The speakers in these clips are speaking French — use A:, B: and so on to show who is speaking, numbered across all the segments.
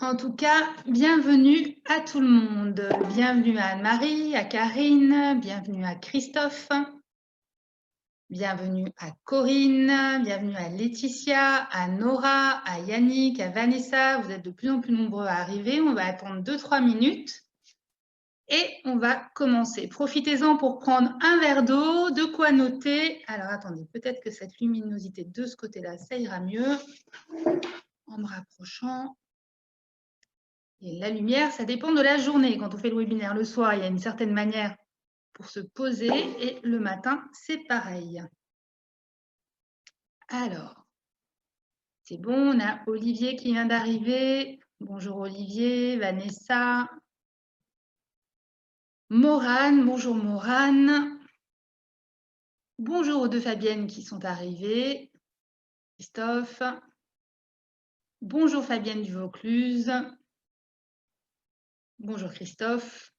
A: En tout cas, bienvenue à tout le monde. Bienvenue à Anne-Marie, à Karine, bienvenue à Christophe, bienvenue à Corinne, bienvenue à Laetitia, à Nora, à Yannick, à Vanessa. Vous êtes de plus en plus nombreux à arriver. On va attendre 2-3 minutes et on va commencer. Profitez-en pour prendre un verre d'eau, de quoi noter. Alors attendez, peut-être que cette luminosité de ce côté-là, ça ira mieux en me rapprochant. Et la lumière, ça dépend de la journée. Quand on fait le webinaire le soir, il y a une certaine manière pour se poser et le matin, c'est pareil. Alors, c'est bon, on a Olivier qui vient d'arriver. Bonjour Olivier, Vanessa. Morane, bonjour Morane. Bonjour aux deux Fabiennes qui sont arrivées. Christophe. Bonjour Fabienne du Vaucluse. Bonjour Christophe.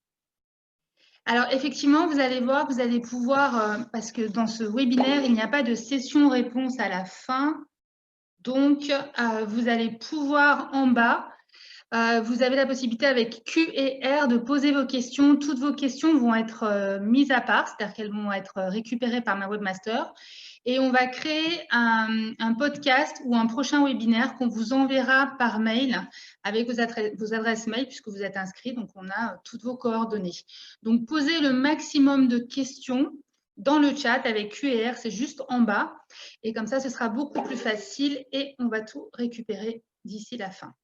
A: Alors, effectivement, vous allez voir, vous allez pouvoir, parce que dans ce webinaire, il n'y a pas de session-réponse à la fin. Donc, vous allez pouvoir en bas, vous avez la possibilité avec Q et R de poser vos questions. Toutes vos questions vont être mises à part, c'est-à-dire qu'elles vont être récupérées par ma webmaster. Et on va créer un podcast ou un prochain webinaire qu'on vous enverra par mail avec vos adresses mail puisque vous êtes inscrits. Donc, on a toutes vos coordonnées. Donc, posez le maximum de questions dans le chat avec Q et R, c'est juste en bas. Et comme ça, ce sera beaucoup plus facile et on va tout récupérer d'ici la fin.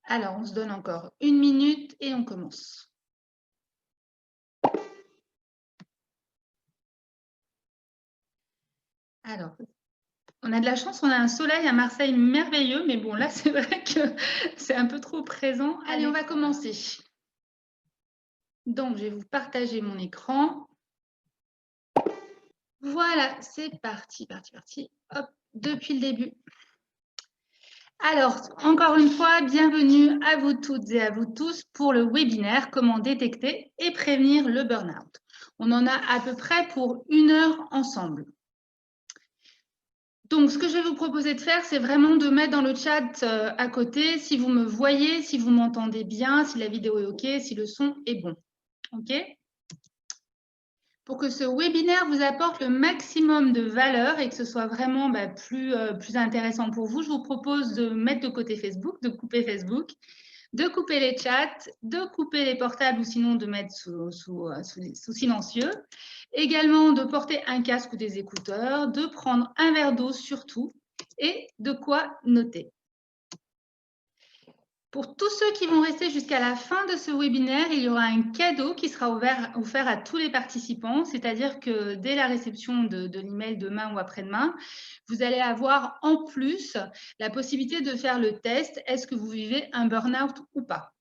A: Alors, on se donne encore 1 minute et on commence. Alors, on a de la chance, on a un soleil à Marseille merveilleux, mais bon, là, c'est vrai que c'est un peu trop présent. Allez, on va commencer. Donc, je vais vous partager mon écran. Voilà, c'est parti, parti. Hop, depuis le début. Alors, encore une fois, bienvenue à vous toutes et à vous tous pour le webinaire « Comment détecter et prévenir le burn-out ». On en a à peu près pour 1 heure ensemble. Donc, ce que je vais vous proposer de faire, c'est vraiment de mettre dans le chat à côté si vous me voyez, si vous m'entendez bien, si la vidéo est OK, si le son est bon. OK ? Pour que ce webinaire vous apporte le maximum de valeur et que ce soit vraiment plus intéressant pour vous, je vous propose de mettre de côté Facebook, de couper Facebook, de couper les chats, de couper les portables ou sinon de mettre sous silencieux. Également de porter un casque ou des écouteurs, de prendre un verre d'eau surtout et de quoi noter. Pour tous ceux qui vont rester jusqu'à la fin de ce webinaire, il y aura un cadeau qui sera offert à tous les participants, c'est-à-dire que dès la réception de l'email demain ou après-demain, vous allez avoir en plus la possibilité de faire le test. Est-ce que vous vivez un burn-out ou pas ?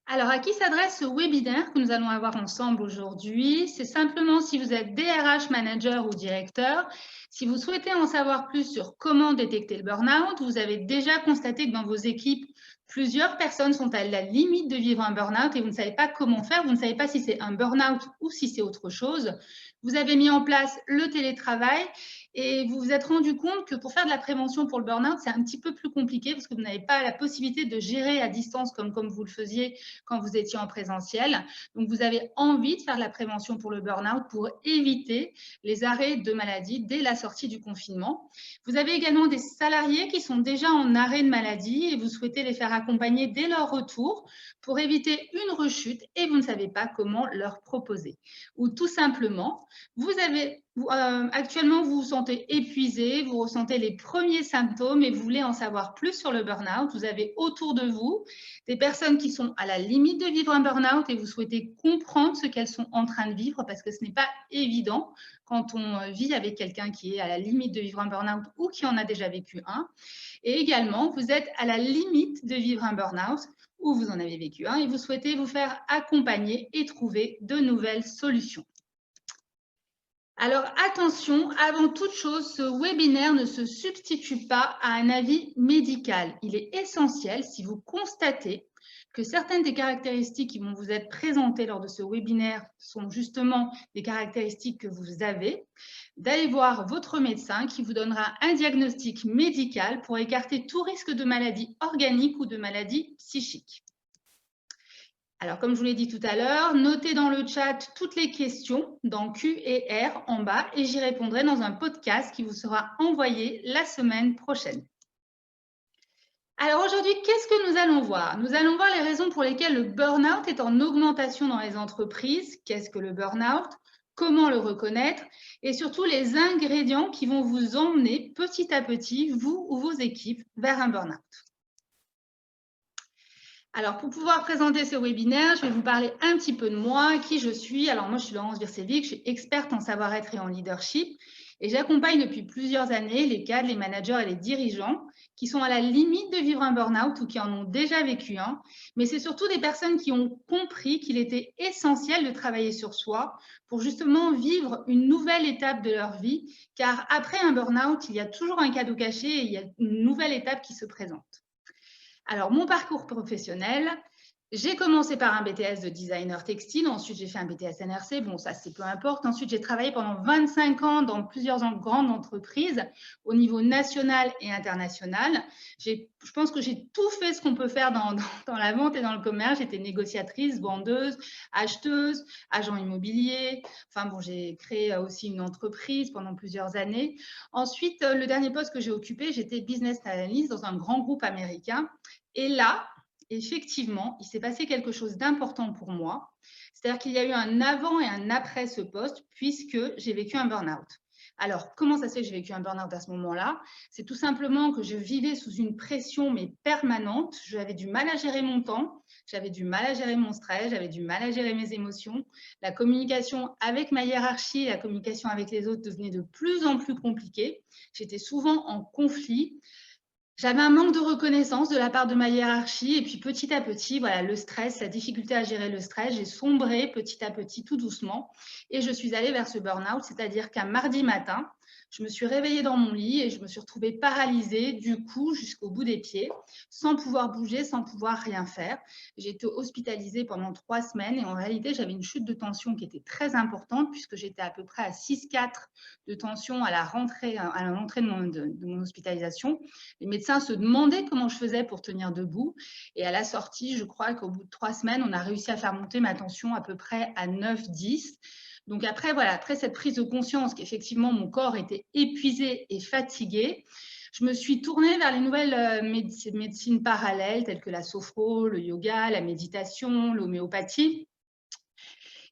A: Alors, à qui s'adresse ce webinaire que nous allons avoir ensemble aujourd'hui? C'est simplement si vous êtes DRH, manager ou directeur. Si vous souhaitez en savoir plus sur comment détecter le burn-out, vous avez déjà constaté que dans vos équipes, plusieurs personnes sont à la limite de vivre un burn-out et vous ne savez pas comment faire, vous ne savez pas si c'est un burn-out ou si c'est autre chose. Vous avez mis en place le télétravail et vous vous êtes rendu compte que pour faire de la prévention pour le burn-out, c'est un petit peu plus compliqué parce que vous n'avez pas la possibilité de gérer à distance comme vous le faisiez quand vous étiez en présentiel. Donc, vous avez envie de faire de la prévention pour le burn-out pour éviter les arrêts de maladie dès la sortie du confinement. Vous avez également des salariés qui sont déjà en arrêt de maladie et vous souhaitez les faire accompagner dès leur retour pour éviter une rechute et vous ne savez pas comment leur proposer. Ou tout simplement, actuellement, vous vous sentez épuisé, vous ressentez les premiers symptômes et vous voulez en savoir plus sur le burn-out. Vous avez autour de vous des personnes qui sont à la limite de vivre un burn-out et vous souhaitez comprendre ce qu'elles sont en train de vivre parce que ce n'est pas évident quand on vit avec quelqu'un qui est à la limite de vivre un burn-out ou qui en a déjà vécu un. Et également, vous êtes à la limite de vivre un burn-out ou vous en avez vécu un et vous souhaitez vous faire accompagner et trouver de nouvelles solutions. Alors attention, avant toute chose, ce webinaire ne se substitue pas à un avis médical. Il est essentiel, si vous constatez que certaines des caractéristiques qui vont vous être présentées lors de ce webinaire sont justement des caractéristiques que vous avez, d'aller voir votre médecin qui vous donnera un diagnostic médical pour écarter tout risque de maladie organique ou de maladie psychique. Alors, comme je vous l'ai dit tout à l'heure, notez dans le chat toutes les questions dans Q et R en bas et j'y répondrai dans un podcast qui vous sera envoyé la semaine prochaine. Alors aujourd'hui, qu'est-ce que nous allons voir? Nous allons voir les raisons pour lesquelles le burn-out est en augmentation dans les entreprises. Qu'est-ce que le burn-out? Comment le reconnaître? Et surtout les ingrédients qui vont vous emmener petit à petit, vous ou vos équipes, vers un burn-out. Alors, pour pouvoir présenter ce webinaire, je vais vous parler un petit peu de moi, qui je suis. Alors, moi, je suis Laurence Vircevic, je suis experte en savoir-être et en leadership. Et j'accompagne depuis plusieurs années les cadres, les managers et les dirigeants qui sont à la limite de vivre un burn-out ou qui en ont déjà vécu un. Mais c'est surtout des personnes qui ont compris qu'il était essentiel de travailler sur soi pour justement vivre une nouvelle étape de leur vie. Car après un burn-out, il y a toujours un cadeau caché et il y a une nouvelle étape qui se présente. Alors, mon parcours professionnel, j'ai commencé par un BTS de designer textile. Ensuite, j'ai fait un BTS NRC. Bon, ça, c'est peu importe. Ensuite, j'ai travaillé pendant 25 ans dans plusieurs grandes entreprises au niveau national et international. Je pense que j'ai tout fait ce qu'on peut faire dans la vente et dans le commerce. J'étais négociatrice, vendeuse, acheteuse, agent immobilier. Enfin, bon, j'ai créé aussi une entreprise pendant plusieurs années. Ensuite, le dernier poste que j'ai occupé, j'étais business analyst dans un grand groupe américain. Et là, effectivement, il s'est passé quelque chose d'important pour moi. C'est-à-dire qu'il y a eu un avant et un après ce poste, puisque j'ai vécu un burn-out. Alors, comment ça se fait que j'ai vécu un burn-out à ce moment-là? C'est tout simplement que je vivais sous une pression, mais permanente. J'avais du mal à gérer mon temps, j'avais du mal à gérer mon stress, j'avais du mal à gérer mes émotions. La communication avec ma hiérarchie et la communication avec les autres devenait de plus en plus compliquée. J'étais souvent en conflit. J'avais un manque de reconnaissance de la part de ma hiérarchie et puis petit à petit, voilà, le stress, la difficulté à gérer le stress, j'ai sombré petit à petit, tout doucement et je suis allée vers ce burn-out, c'est-à-dire qu'un mardi matin, je me suis réveillée dans mon lit et je me suis retrouvée paralysée du cou jusqu'au bout des pieds, sans pouvoir bouger, sans pouvoir rien faire. J'ai été hospitalisée pendant 3 semaines et en réalité, j'avais une chute de tension qui était très importante puisque j'étais à peu près à 6,4 de tension à l'entrée de mon hospitalisation. Les médecins se demandaient comment je faisais pour tenir debout. Et à la sortie, je crois qu'au bout de 3 semaines, on a réussi à faire monter ma tension à peu près à 9-10. Donc après, voilà, après cette prise de conscience qu'effectivement mon corps était épuisé et fatigué, je me suis tournée vers les nouvelles médecines parallèles telles que la sophro, le yoga, la méditation, l'homéopathie.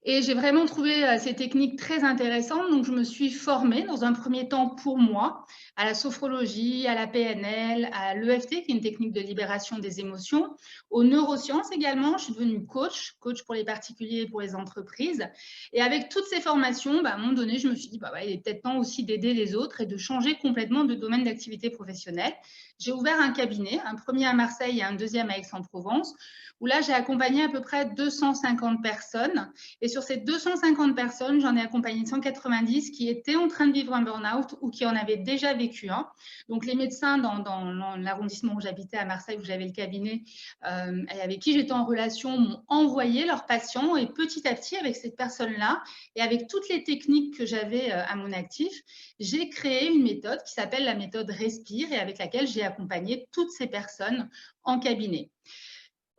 A: Et j'ai vraiment trouvé ces techniques très intéressantes. Donc, je me suis formée dans un premier temps pour moi à la sophrologie, à la PNL, à l'EFT, qui est une technique de libération des émotions, aux neurosciences également. Je suis devenue coach pour les particuliers et pour les entreprises. Et avec toutes ces formations, à un moment donné, je me suis dit, il est peut-être temps aussi d'aider les autres et de changer complètement de domaine d'activité professionnelle. J'ai ouvert un cabinet, un premier à Marseille et un deuxième à Aix-en-Provence, où là, j'ai accompagné à peu près 250 personnes. Et sur ces 250 personnes, j'en ai accompagné 190 qui étaient en train de vivre un burn-out ou qui en avaient déjà vécu un. Donc, les médecins dans l'arrondissement où j'habitais à Marseille, où j'avais le cabinet, et avec qui j'étais en relation, m'ont envoyé leurs patients. Et petit à petit, avec cette personne-là et avec toutes les techniques que j'avais à mon actif, j'ai créé une méthode qui s'appelle la méthode Respire et avec laquelle j'ai accompagné toutes ces personnes en cabinet.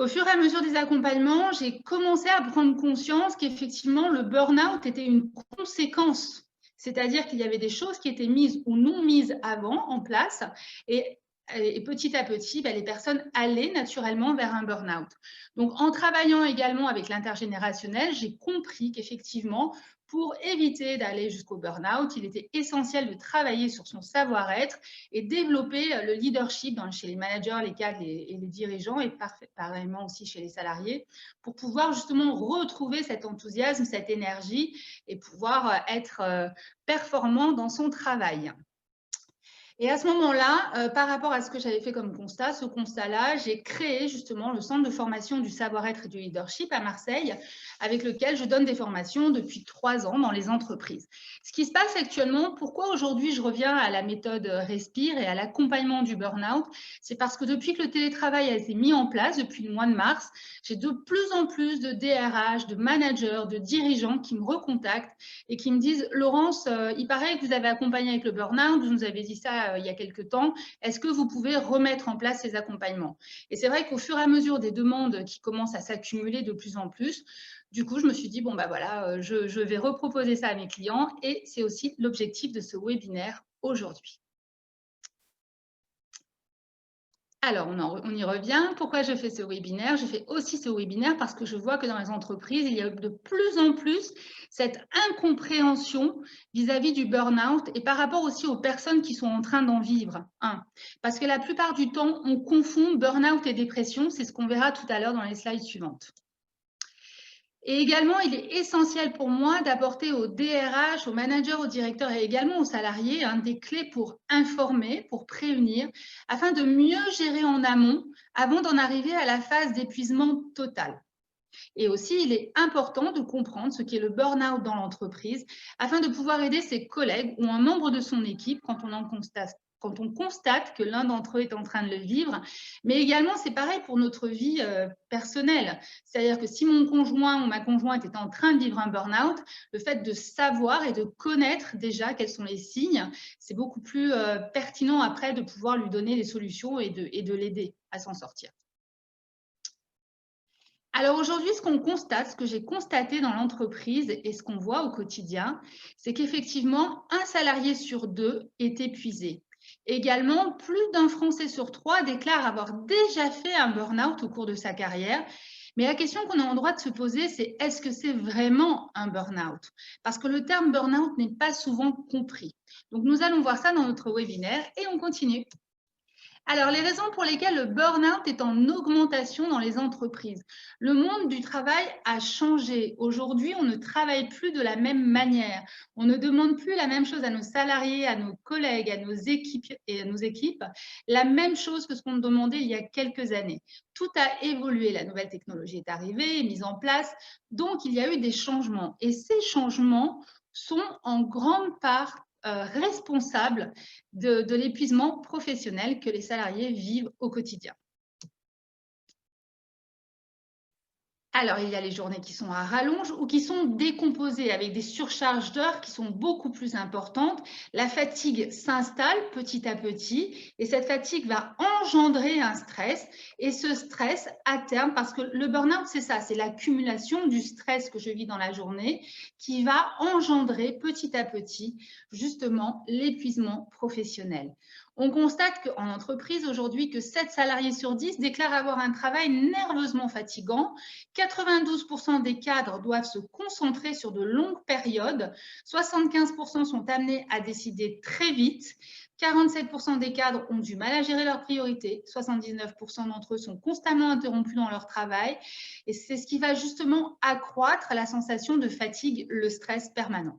A: Au fur et à mesure des accompagnements, j'ai commencé à prendre conscience qu'effectivement, le burn-out était une conséquence. C'est-à-dire qu'il y avait des choses qui étaient mises ou non mises avant en place et petit à petit, les personnes allaient naturellement vers un burn-out. Donc, en travaillant également avec l'intergénérationnel, j'ai compris qu'effectivement, pour éviter d'aller jusqu'au burn-out, il était essentiel de travailler sur son savoir-être et développer le leadership chez les managers, les cadres et les dirigeants et pareillement aussi chez les salariés pour pouvoir justement retrouver cet enthousiasme, cette énergie et pouvoir être performant dans son travail. Et à ce moment-là, par rapport à ce que j'avais fait comme constat, ce constat-là, j'ai créé justement le centre de formation du savoir-être et du leadership à Marseille, avec lequel je donne des formations depuis 3 ans dans les entreprises. Ce qui se passe actuellement, pourquoi aujourd'hui je reviens à la méthode Respire et à l'accompagnement du burn-out, c'est parce que depuis que le télétravail a été mis en place, depuis le mois de mars, j'ai de plus en plus de DRH, de managers, de dirigeants qui me recontactent et qui me disent « Laurence, il paraît que vous avez accompagné avec le burn-out, vous nous avez dit ça il y a quelques temps, est-ce que vous pouvez remettre en place ces accompagnements ?» Et c'est vrai qu'au fur et à mesure des demandes qui commencent à s'accumuler de plus en plus, du coup, je me suis dit, bon, bah voilà, je vais reproposer ça à mes clients et c'est aussi l'objectif de ce webinaire aujourd'hui. Alors, on y revient. Pourquoi je fais ce webinaire? Je fais aussi ce webinaire parce que je vois que dans les entreprises, il y a de plus en plus cette incompréhension vis-à-vis du burn-out et par rapport aussi aux personnes qui sont en train d'en vivre. Parce que la plupart du temps, on confond burn-out et dépression. C'est ce qu'on verra tout à l'heure dans les slides suivantes. Et également, il est essentiel pour moi d'apporter aux DRH, aux managers, aux directeurs et également aux salariés des clés pour informer, pour prévenir, afin de mieux gérer en amont avant d'en arriver à la phase d'épuisement total. Et aussi, il est important de comprendre ce qu'est le burn-out dans l'entreprise afin de pouvoir aider ses collègues ou un membre de son équipe quand on constate que l'un d'entre eux est en train de le vivre. Mais également, c'est pareil pour notre vie personnelle. C'est-à-dire que si mon conjoint ou ma conjointe est en train de vivre un burn-out, le fait de savoir et de connaître déjà quels sont les signes, c'est beaucoup plus pertinent après de pouvoir lui donner des solutions et de l'aider à s'en sortir. Alors aujourd'hui, ce qu'on constate, ce que j'ai constaté dans l'entreprise et ce qu'on voit au quotidien, c'est qu'effectivement, 1 salarié sur 2 est épuisé. Également, plus d'un Français sur 3 déclare avoir déjà fait un burn-out au cours de sa carrière. Mais la question qu'on a en droit de se poser, c'est est-ce que c'est vraiment un burn-out? Parce que le terme burn-out n'est pas souvent compris. Donc, nous allons voir ça dans notre webinaire et on continue. Alors, les raisons pour lesquelles le burn-out est en augmentation dans les entreprises. Le monde du travail a changé. Aujourd'hui, on ne travaille plus de la même manière. On ne demande plus la même chose à nos salariés, à nos collègues, à nos équipes, la même chose que ce qu'on demandait il y a quelques années. Tout a évolué. La nouvelle technologie est arrivée, est mise en place. Donc, il y a eu des changements. Et ces changements sont en grande part responsables de l'épuisement professionnel que les salariés vivent au quotidien. Alors, il y a les journées qui sont à rallonge ou qui sont décomposées avec des surcharges d'heures qui sont beaucoup plus importantes. La fatigue s'installe petit à petit et cette fatigue va engendrer un stress. Et ce stress, à terme, parce que le burn-out, c'est ça, c'est l'accumulation du stress que je vis dans la journée qui va engendrer petit à petit, justement, l'épuisement professionnel. On constate qu'en entreprise aujourd'hui, que 7 salariés sur 10 déclarent avoir un travail nerveusement fatigant. 92% des cadres doivent se concentrer sur de longues périodes. 75% sont amenés à décider très vite. 47% des cadres ont du mal à gérer leurs priorités. 79% d'entre eux sont constamment interrompus dans leur travail. Et c'est ce qui va justement accroître la sensation de fatigue, le stress permanent.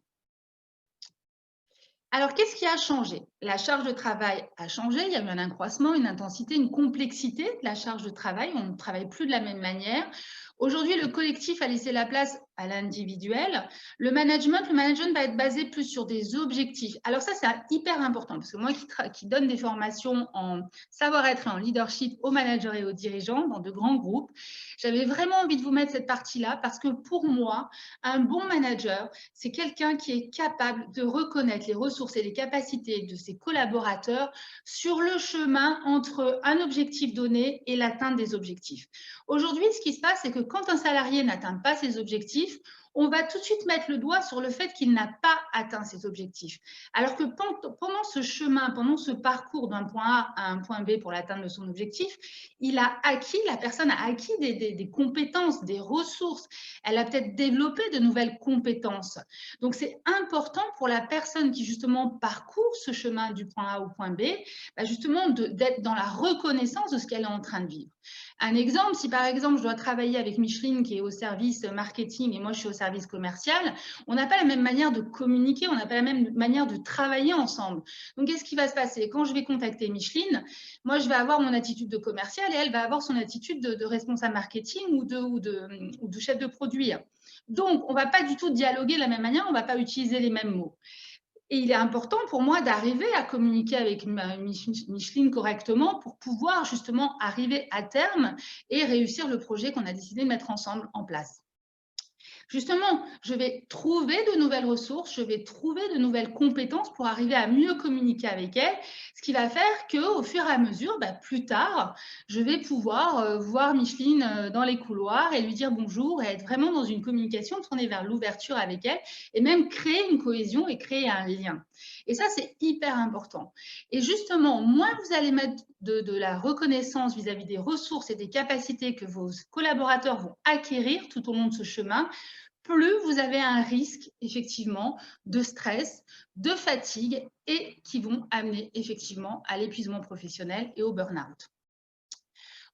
A: Alors, qu'est-ce qui a changé? La charge de travail a changé, il y a eu un accroissement, une intensité, une complexité de la charge de travail, on ne travaille plus de la même manière. Aujourd'hui, le collectif a laissé la place à l'individuel. Le management va être basé plus sur des objectifs. Alors ça, c'est hyper important parce que moi qui donne des formations en savoir-être et en leadership aux managers et aux dirigeants dans de grands groupes, j'avais vraiment envie de vous mettre cette partie-là parce que pour moi, un bon manager, c'est quelqu'un qui est capable de reconnaître les ressources et les capacités de ses collaborateurs sur le chemin entre un objectif donné et l'atteinte des objectifs. Aujourd'hui, ce qui se passe, c'est que quand un salarié n'atteint pas ses objectifs, on va tout de suite mettre le doigt sur le fait qu'il n'a pas atteint ses objectifs. Alors que pendant ce chemin, pendant ce parcours d'un point A à un point B pour l'atteinte de son objectif, la personne a acquis des compétences, des ressources. Elle a peut-être développé de nouvelles compétences. Donc, c'est important pour la personne qui justement parcourt ce chemin du point A au point B, justement d'être dans la reconnaissance de ce qu'elle est en train de vivre. Un exemple, si par exemple je dois travailler avec Micheline qui est au service marketing et moi je suis au service service commercial, on n'a pas la même manière de communiquer, on n'a pas la même manière de travailler ensemble. Donc, qu'est-ce qui va se passer? Quand je vais contacter Micheline, moi, je vais avoir mon attitude de commercial et elle va avoir son attitude de responsable marketing ou de chef de produit. Donc, on ne va pas du tout dialoguer de la même manière, on ne va pas utiliser les mêmes mots. Et il est important pour moi d'arriver à communiquer avec Micheline correctement pour pouvoir justement arriver à terme et réussir le projet qu'on a décidé de mettre ensemble en place. Justement, je vais trouver de nouvelles ressources, je vais trouver de nouvelles compétences pour arriver à mieux communiquer avec elle, ce qui va faire qu'au fur et à mesure, plus tard, je vais pouvoir voir Micheline dans les couloirs et lui dire bonjour et être vraiment dans une communication tournée vers l'ouverture avec elle et même créer une cohésion et créer un lien. Et ça, c'est hyper important. Et justement, moins vous allez mettre de la reconnaissance vis-à-vis des ressources et des capacités que vos collaborateurs vont acquérir tout au long de ce chemin, plus vous avez un risque, effectivement, de stress, de fatigue et qui vont amener, effectivement, à l'épuisement professionnel et au burn-out.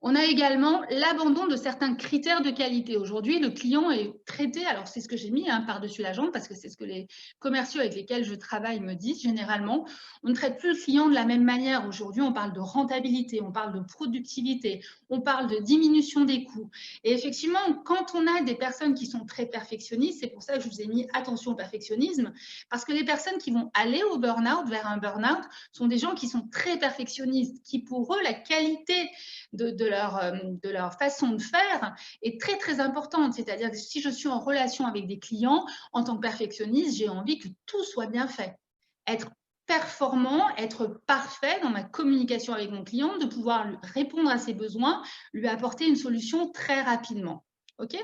A: On a également l'abandon de certains critères de qualité. Aujourd'hui, le client est traité, alors c'est ce que j'ai mis par-dessus la jambe parce que c'est ce que les commerciaux avec lesquels je travaille me disent généralement. On ne traite plus le client de la même manière. Aujourd'hui, on parle de rentabilité, on parle de productivité, on parle de diminution des coûts. Et effectivement, quand on a des personnes qui sont très perfectionnistes, c'est pour ça que je vous ai mis attention au perfectionnisme, parce que les personnes qui vont aller au burn-out, vers un burn-out, sont des gens qui sont très perfectionnistes, qui pour eux, la qualité de leur façon de faire est très, très importante. C'est-à-dire que si je suis en relation avec des clients, en tant que perfectionniste, j'ai envie que tout soit bien fait. Être performant, être parfait dans ma communication avec mon client, de pouvoir lui répondre à ses besoins, lui apporter une solution très rapidement. Okay.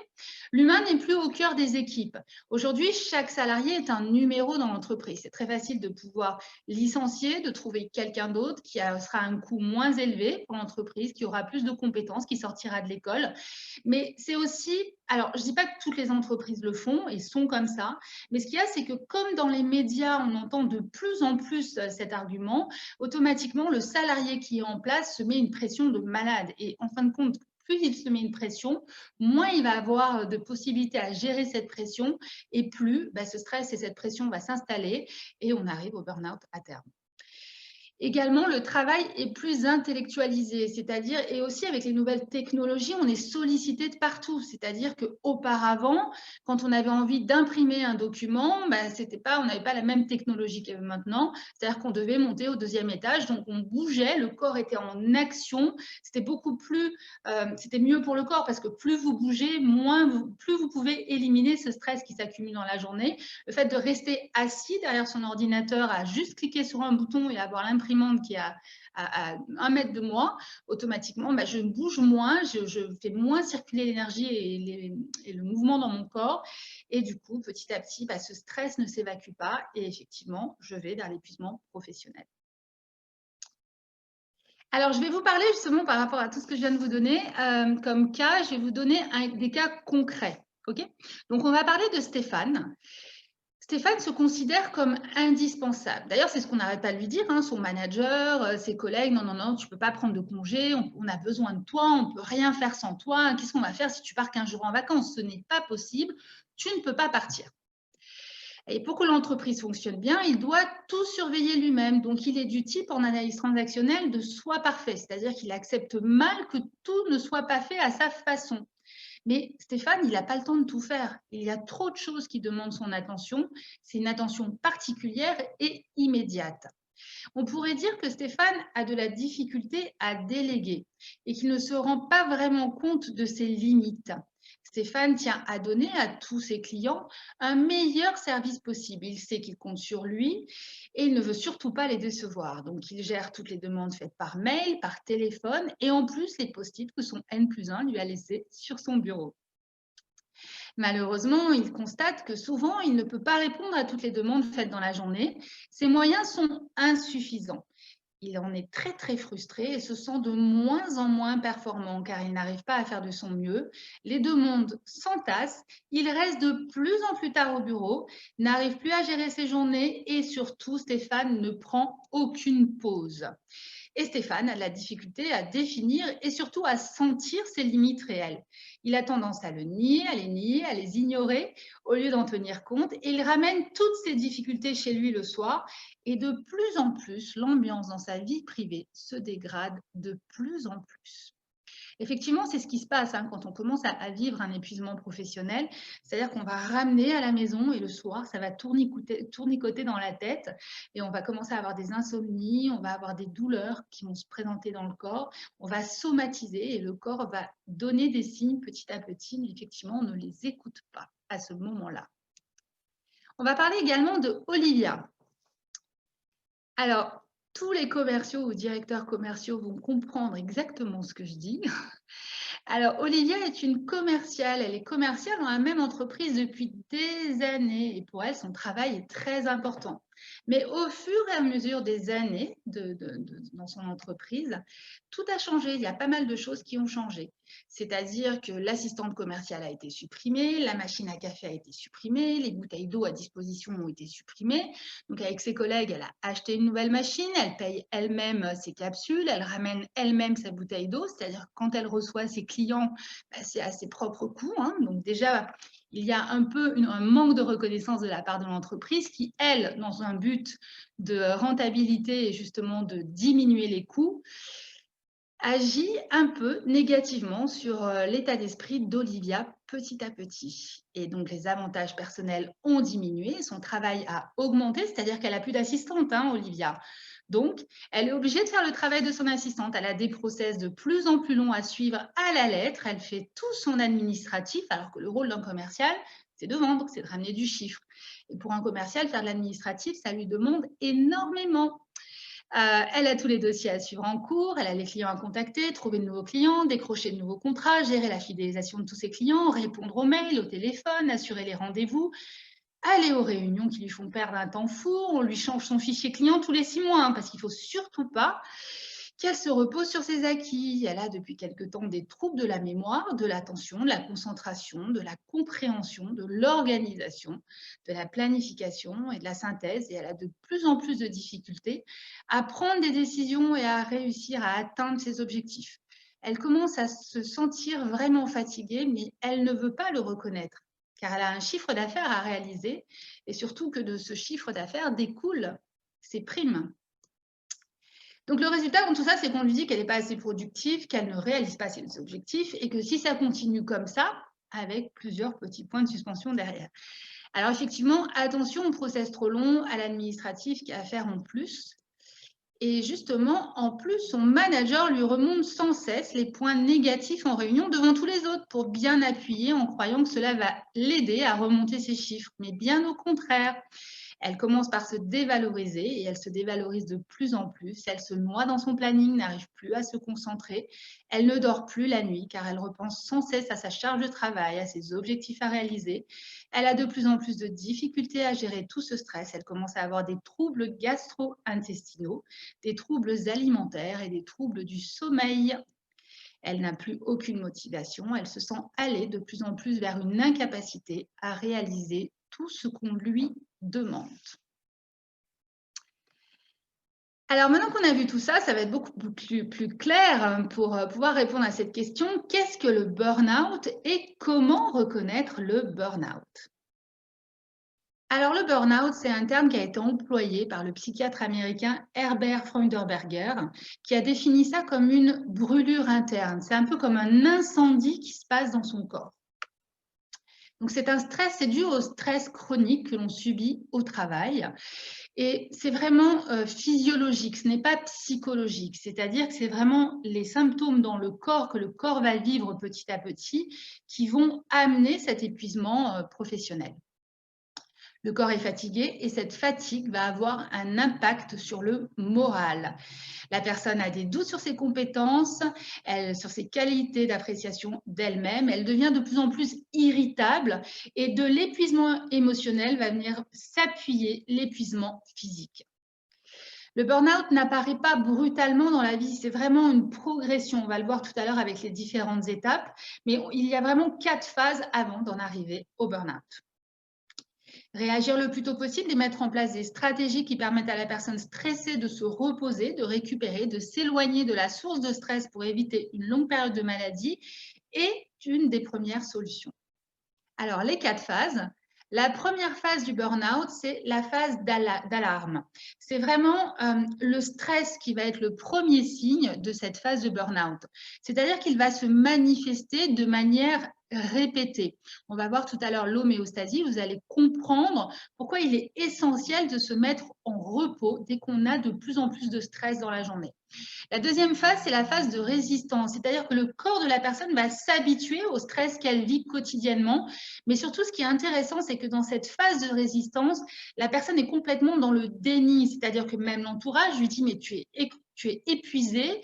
A: L'humain n'est plus au cœur des équipes. Aujourd'hui, chaque salarié est un numéro dans l'entreprise. C'est très facile de pouvoir licencier, de trouver quelqu'un d'autre qui sera à un coût moins élevé pour l'entreprise, qui aura plus de compétences, qui sortira de l'école. Mais c'est aussi, alors je ne dis pas que toutes les entreprises le font et sont comme ça, mais ce qu'il y a, c'est que comme dans les médias, on entend de plus en plus cet argument, automatiquement, le salarié qui est en place se met une pression de malade. Et en fin de compte, plus il se met une pression, moins il va avoir de possibilités à gérer cette pression et plus ce stress et cette pression va s'installer et on arrive au burn-out à terme. Également, le travail est plus intellectualisé, c'est-à-dire, et aussi avec les nouvelles technologies, on est sollicité de partout. C'est-à-dire qu'auparavant, quand on avait envie d'imprimer un document, on n'avait pas la même technologie que maintenant. C'est-à-dire qu'on devait monter au 2e étage, donc on bougeait, le corps était en action. C'était beaucoup plus, c'était mieux pour le corps parce que plus vous bougez, plus vous pouvez éliminer ce stress qui s'accumule dans la journée. Le fait de rester assis derrière son ordinateur, à juste cliquer sur un bouton et avoir l'imprimante qui est à 1 mètre de moi, automatiquement, je bouge moins, je fais moins circuler l'énergie et le mouvement dans mon corps. Et du coup, petit à petit, ce stress ne s'évacue pas et effectivement, je vais vers l'épuisement professionnel. Alors, je vais vous parler justement par rapport à tout ce que je viens de vous donner comme cas. Je vais vous donner des cas concrets. Okay. Donc, on va parler de Stéphane. Stéphane se considère comme indispensable. D'ailleurs, c'est ce qu'on n'arrête pas de lui dire, son manager, ses collègues, non, tu ne peux pas prendre de congé, on a besoin de toi, on ne peut rien faire sans toi, qu'est-ce qu'on va faire si tu pars 15 jours en vacances? Ce n'est pas possible, tu ne peux pas partir. Et pour que l'entreprise fonctionne bien, il doit tout surveiller lui-même. Donc, il est du type en analyse transactionnelle de soi parfait, c'est-à-dire qu'il accepte mal que tout ne soit pas fait à sa façon. Mais Stéphane, il n'a pas le temps de tout faire. Il y a trop de choses qui demandent son attention. C'est une attention particulière et immédiate. On pourrait dire que Stéphane a de la difficulté à déléguer et qu'il ne se rend pas vraiment compte de ses limites. Stéphane tient à donner à tous ses clients un meilleur service possible. Il sait qu'il compte sur lui et il ne veut surtout pas les décevoir. Donc, il gère toutes les demandes faites par mail, par téléphone et en plus les post-it que son N+1 lui a laissés sur son bureau. Malheureusement, il constate que souvent, il ne peut pas répondre à toutes les demandes faites dans la journée. Ses moyens sont insuffisants. Il en est très, très frustré et se sent de moins en moins performant car il n'arrive pas à faire de son mieux. Les demandes s'entassent, il reste de plus en plus tard au bureau, n'arrive plus à gérer ses journées et surtout, Stéphane ne prend aucune pause. Et Stéphane a de la difficulté à définir et surtout à sentir ses limites réelles. Il a tendance à le nier, à les ignorer au lieu d'en tenir compte. Et il ramène toutes ces difficultés chez lui le soir. Et de plus en plus, l'ambiance dans sa vie privée se dégrade de plus en plus. Effectivement, c'est ce qui se passe quand on commence à vivre un épuisement professionnel. C'est-à-dire qu'on va ramener à la maison et le soir, ça va tournicoter dans la tête et on va commencer à avoir des insomnies, on va avoir des douleurs qui vont se présenter dans le corps, on va somatiser et le corps va donner des signes petit à petit, mais effectivement, on ne les écoute pas à ce moment-là. On va parler également de Olivia. Alors, tous les commerciaux ou directeurs commerciaux vont comprendre exactement ce que je dis. Alors, Olivia est une commerciale. Elle est commerciale dans la même entreprise depuis des années et pour elle, son travail est très important. Mais au fur et à mesure des années dans son entreprise, tout a changé. Il y a pas mal de choses qui ont changé. C'est-à-dire que l'assistante commerciale a été supprimée, la machine à café a été supprimée, les bouteilles d'eau à disposition ont été supprimées. Donc, avec ses collègues, elle a acheté une nouvelle machine, elle paye elle-même ses capsules, elle ramène elle-même sa bouteille d'eau, c'est-à-dire quand elle reçoit ses clients, c'est à ses propres coûts. Donc déjà, il y a un peu un manque de reconnaissance de la part de l'entreprise qui, elle, dans un but de rentabilité et justement de diminuer les coûts, agit un peu négativement sur l'état d'esprit d'Olivia petit à petit. Et donc, les avantages personnels ont diminué, son travail a augmenté, c'est-à-dire qu'elle n'a plus d'assistante, Olivia. Donc, elle est obligée de faire le travail de son assistante. Elle a des process de plus en plus longs à suivre à la lettre. Elle fait tout son administratif, alors que le rôle d'un commercial, c'est de vendre, c'est de ramener du chiffre. Et pour un commercial, faire de l'administratif, ça lui demande énormément. Elle a tous les dossiers à suivre en cours, elle a les clients à contacter, trouver de nouveaux clients, décrocher de nouveaux contrats, gérer la fidélisation de tous ses clients, répondre aux mails, au téléphone, assurer les rendez-vous, aller aux réunions qui lui font perdre un temps fou. On lui change son fichier client tous les 6 mois parce qu'il ne faut surtout pas qu'elle se repose sur ses acquis. Elle a depuis quelque temps des troubles de la mémoire, de l'attention, de la concentration, de la compréhension, de l'organisation, de la planification et de la synthèse. Et elle a de plus en plus de difficultés à prendre des décisions et à réussir à atteindre ses objectifs. Elle commence à se sentir vraiment fatiguée, mais elle ne veut pas le reconnaître, car elle a un chiffre d'affaires à réaliser et surtout que de ce chiffre d'affaires découlent ses primes. Donc, le résultat dans tout ça, c'est qu'on lui dit qu'elle n'est pas assez productive, qu'elle ne réalise pas ses objectifs et que si ça continue comme ça, avec plusieurs petits points de suspension derrière. Alors, effectivement, attention au process trop long, à l'administratif qu'il y a à faire en plus. Et justement, en plus, son manager lui remonte sans cesse les points négatifs en réunion devant tous les autres pour bien appuyer en croyant que cela va l'aider à remonter ses chiffres. Mais bien au contraire. Elle commence par se dévaloriser et elle se dévalorise de plus en plus. Elle se noie dans son planning, n'arrive plus à se concentrer. Elle ne dort plus la nuit car elle repense sans cesse à sa charge de travail, à ses objectifs à réaliser. Elle a de plus en plus de difficultés à gérer tout ce stress. Elle commence à avoir des troubles gastro-intestinaux, des troubles alimentaires et des troubles du sommeil. Elle n'a plus aucune motivation. Elle se sent aller de plus en plus vers une incapacité à réaliser tout ce qu'on lui demande. Alors maintenant qu'on a vu tout ça, ça va être beaucoup plus clair pour pouvoir répondre à cette question. Qu'est-ce que le burn-out et comment reconnaître le burn-out? Alors le burn-out, c'est un terme qui a été employé par le psychiatre américain Herbert Freudenberger, qui a défini ça comme une brûlure interne. C'est un peu comme un incendie qui se passe dans son corps. Donc, c'est dû au stress chronique que l'on subit au travail. Et c'est vraiment physiologique, ce n'est pas psychologique. C'est-à-dire que c'est vraiment les symptômes dans le corps que le corps va vivre petit à petit qui vont amener cet épuisement professionnel. Le corps est fatigué et cette fatigue va avoir un impact sur le moral. La personne a des doutes sur ses compétences, sur ses qualités d'appréciation d'elle-même. Elle devient de plus en plus irritable et de l'épuisement émotionnel va venir s'appuyer l'épuisement physique. Le burn-out n'apparaît pas brutalement dans la vie, c'est vraiment une progression. On va le voir tout à l'heure avec les différentes étapes, mais il y a vraiment 4 phases avant d'en arriver au burn-out. Réagir le plus tôt possible et mettre en place des stratégies qui permettent à la personne stressée de se reposer, de récupérer, de s'éloigner de la source de stress pour éviter une longue période de maladie est une des premières solutions. Alors, les 4 phases. La première phase du burn-out, c'est la phase d'alarme. C'est vraiment le stress qui va être le premier signe de cette phase de burn-out. C'est-à-dire qu'il va se manifester de manière répétée. On va voir tout à l'heure l'homéostasie. Vous allez comprendre pourquoi il est essentiel de se mettre en repos dès qu'on a de plus en plus de stress dans la journée. La deuxième phase, c'est la phase de résistance, c'est-à-dire que le corps de la personne va s'habituer au stress qu'elle vit quotidiennement. Mais surtout, ce qui est intéressant, c'est que dans cette phase de résistance, la personne est complètement dans le déni, c'est-à-dire que même l'entourage lui dit, mais tu es épuisé,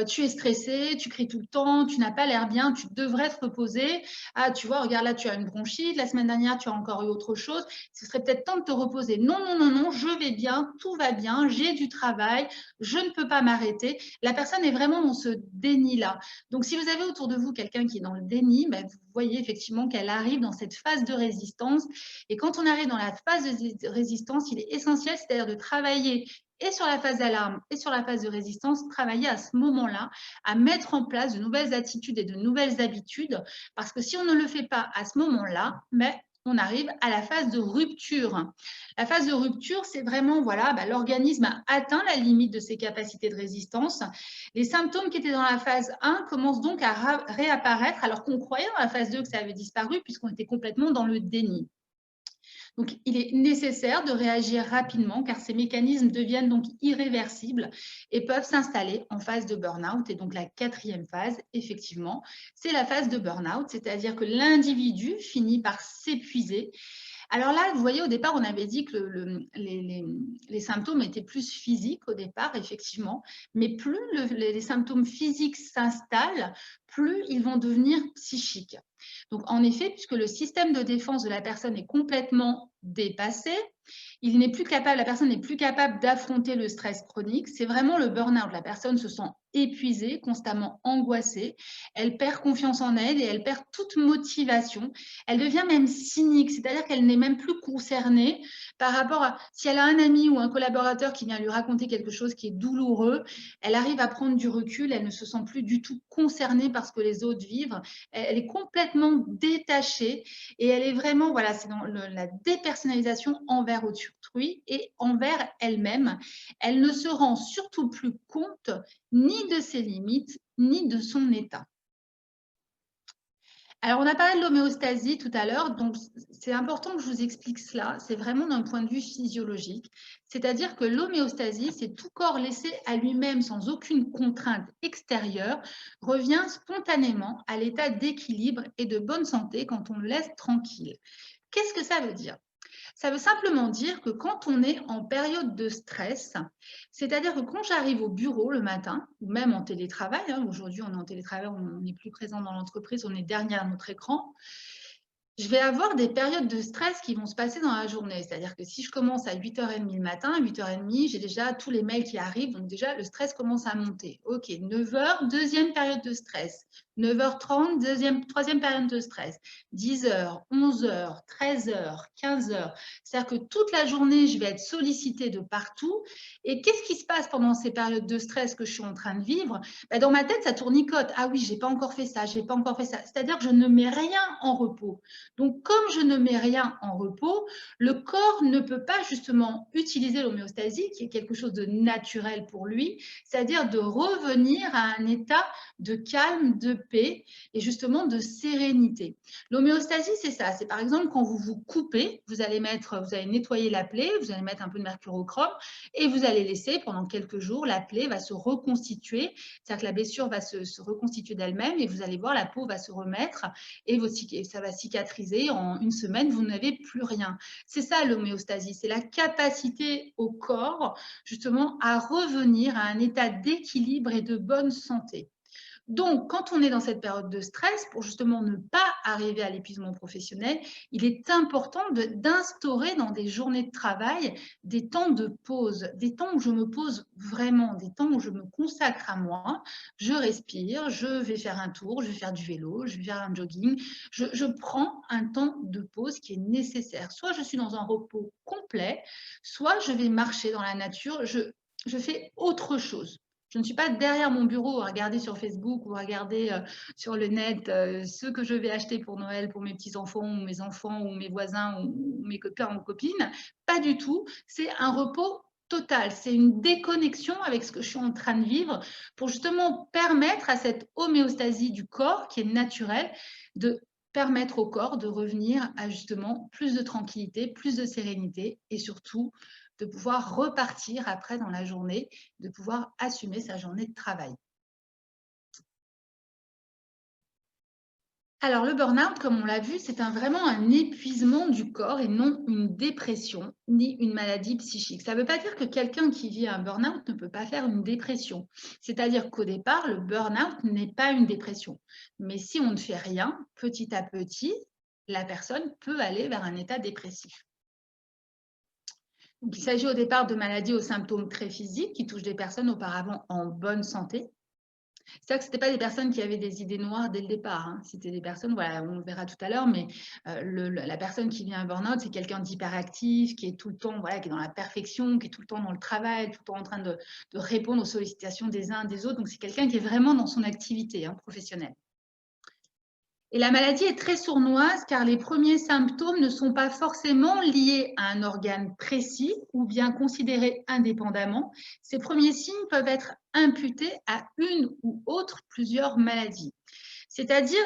A: tu es stressé, tu cries tout le temps, tu n'as pas l'air bien, tu devrais te reposer. Ah, tu vois, regarde là, tu as une bronchite, la semaine dernière, tu as encore eu autre chose. Ce serait peut-être temps de te reposer. Non, non, non, non, je vais bien, tout va bien, j'ai du travail, je ne peux pas m'arrêter. La personne est vraiment dans ce déni-là. Donc, si vous avez autour de vous quelqu'un qui est dans le déni, ben, vous voyez effectivement qu'elle arrive dans cette phase de résistance. Et quand on arrive dans la phase de résistance, il est essentiel, c'est-à-dire de travailler et sur la phase d'alarme et sur la phase de résistance, travailler à ce moment-là, à mettre en place de nouvelles attitudes et de nouvelles habitudes, parce que si on ne le fait pas à ce moment-là, mais on arrive à la phase de rupture. La phase de rupture, c'est vraiment, voilà, l'organisme a atteint la limite de ses capacités de résistance. Les symptômes qui étaient dans la phase 1 commencent donc à réapparaître, alors qu'on croyait dans la phase 2 que ça avait disparu, puisqu'on était complètement dans le déni. Donc, il est nécessaire de réagir rapidement car ces mécanismes deviennent donc irréversibles et peuvent s'installer en phase de burn-out. Et donc, la quatrième phase, effectivement, c'est la phase de burn-out, c'est-à-dire que l'individu finit par s'épuiser. Alors là, vous voyez, au départ, on avait dit que les symptômes étaient plus physiques au départ, effectivement, mais plus les symptômes physiques s'installent, plus ils vont devenir psychiques. Donc, en effet, puisque le système de défense de la personne est complètement dépassé, la personne n'est plus capable d'affronter le stress chronique. C'est vraiment le burn-out. La personne se sent épuisée, constamment angoissée. Elle perd confiance en elle et elle perd toute motivation. Elle devient même cynique, c'est-à-dire qu'elle n'est même plus concernée par rapport à si elle a un ami ou un collaborateur qui vient lui raconter quelque chose qui est douloureux, elle arrive à prendre du recul, elle ne se sent plus du tout concernée par ce que les autres vivent. Elle est complètement détachée et elle est vraiment, voilà, c'est dans la dépersonnalisation envers autrui et envers elle-même. Elle ne se rend surtout plus compte ni de ses limites, ni de son état. Alors, on a parlé de l'homéostasie tout à l'heure, donc c'est important que je vous explique cela. C'est vraiment d'un point de vue physiologique. C'est-à-dire que l'homéostasie, c'est tout corps laissé à lui-même sans aucune contrainte extérieure, revient spontanément à l'état d'équilibre et de bonne santé quand on le laisse tranquille. Qu'est-ce que ça veut dire? Ça veut simplement dire que quand on est en période de stress, c'est-à-dire que quand j'arrive au bureau le matin, ou même en télétravail, aujourd'hui on est en télétravail, on n'est plus présent dans l'entreprise, on est derrière notre écran, je vais avoir des périodes de stress qui vont se passer dans la journée. C'est-à-dire que si je commence à 8h30 le matin, à 8h30, j'ai déjà tous les mails qui arrivent, donc déjà le stress commence à monter. Ok, 9h, deuxième période de stress. 9h30, troisième période de stress. 10h, 11h, 13h, 15h. C'est-à-dire que toute la journée, je vais être sollicitée de partout. Et qu'est-ce qui se passe pendant ces périodes de stress que je suis en train de vivre? Dans ma tête, ça tournicote. Ah oui, j'ai pas encore fait ça, j'ai pas encore fait ça. C'est-à-dire que je ne mets rien en repos. Donc, comme je ne mets rien en repos, le corps ne peut pas justement utiliser l'homéostasie, qui est quelque chose de naturel pour lui, c'est-à-dire de revenir à un état de calme, de paix et justement de sérénité. L'homéostasie, c'est ça. C'est par exemple quand vous vous coupez, vous allez nettoyer la plaie, vous allez mettre un peu de mercurochrome et vous allez laisser pendant quelques jours, la plaie va se reconstituer, c'est-à-dire que la blessure va se reconstituer d'elle-même et vous allez voir, la peau va se remettre et ça va cicatriser. En une semaine, vous n'avez plus rien. C'est ça l'homéostasie, c'est la capacité au corps justement à revenir à un état d'équilibre et de bonne santé. Donc, quand on est dans cette période de stress, pour justement ne pas arriver à l'épuisement professionnel, il est important d'instaurer dans des journées de travail des temps de pause, des temps où je me pose vraiment, des temps où je me consacre à moi, je respire, je vais faire un tour, je vais faire du vélo, je vais faire un jogging, je prends un temps de pause qui est nécessaire. Soit je suis dans un repos complet, soit je vais marcher dans la nature, je fais autre chose. Je ne suis pas derrière mon bureau à regarder sur Facebook ou à regarder sur le net ce que je vais acheter pour Noël pour mes petits-enfants ou mes voisins ou mes copains ou copines. Pas du tout. C'est un repos total. C'est une déconnexion avec ce que je suis en train de vivre pour justement permettre à cette homéostasie du corps qui est naturelle de permettre au corps de revenir à justement plus de tranquillité, plus de sérénité et surtout de pouvoir repartir après dans la journée, de pouvoir assumer sa journée de travail. Alors le burn-out, comme on l'a vu, c'est vraiment un épuisement du corps et non une dépression ni une maladie psychique. Ça ne veut pas dire que quelqu'un qui vit un burn-out ne peut pas faire une dépression. C'est-à-dire qu'au départ, le burn-out n'est pas une dépression. Mais si on ne fait rien, petit à petit, la personne peut aller vers un état dépressif. Donc, il s'agit au départ de maladies aux symptômes très physiques qui touchent des personnes auparavant en bonne santé. C'est-à-dire que ce n'étaient pas des personnes qui avaient des idées noires dès le départ. Hein. C'était des personnes, voilà, on le verra tout à l'heure, mais la personne qui vit un burn-out, c'est quelqu'un d'hyperactif, qui est tout le temps, voilà, qui est dans la perfection, qui est tout le temps dans le travail, tout le temps en train de répondre aux sollicitations des uns des autres. Donc, c'est quelqu'un qui est vraiment dans son activité professionnelle. Et la maladie est très sournoise car les premiers symptômes ne sont pas forcément liés à un organe précis ou bien considérés indépendamment. Ces premiers signes peuvent être imputés à une ou plusieurs maladies. C'est-à-dire,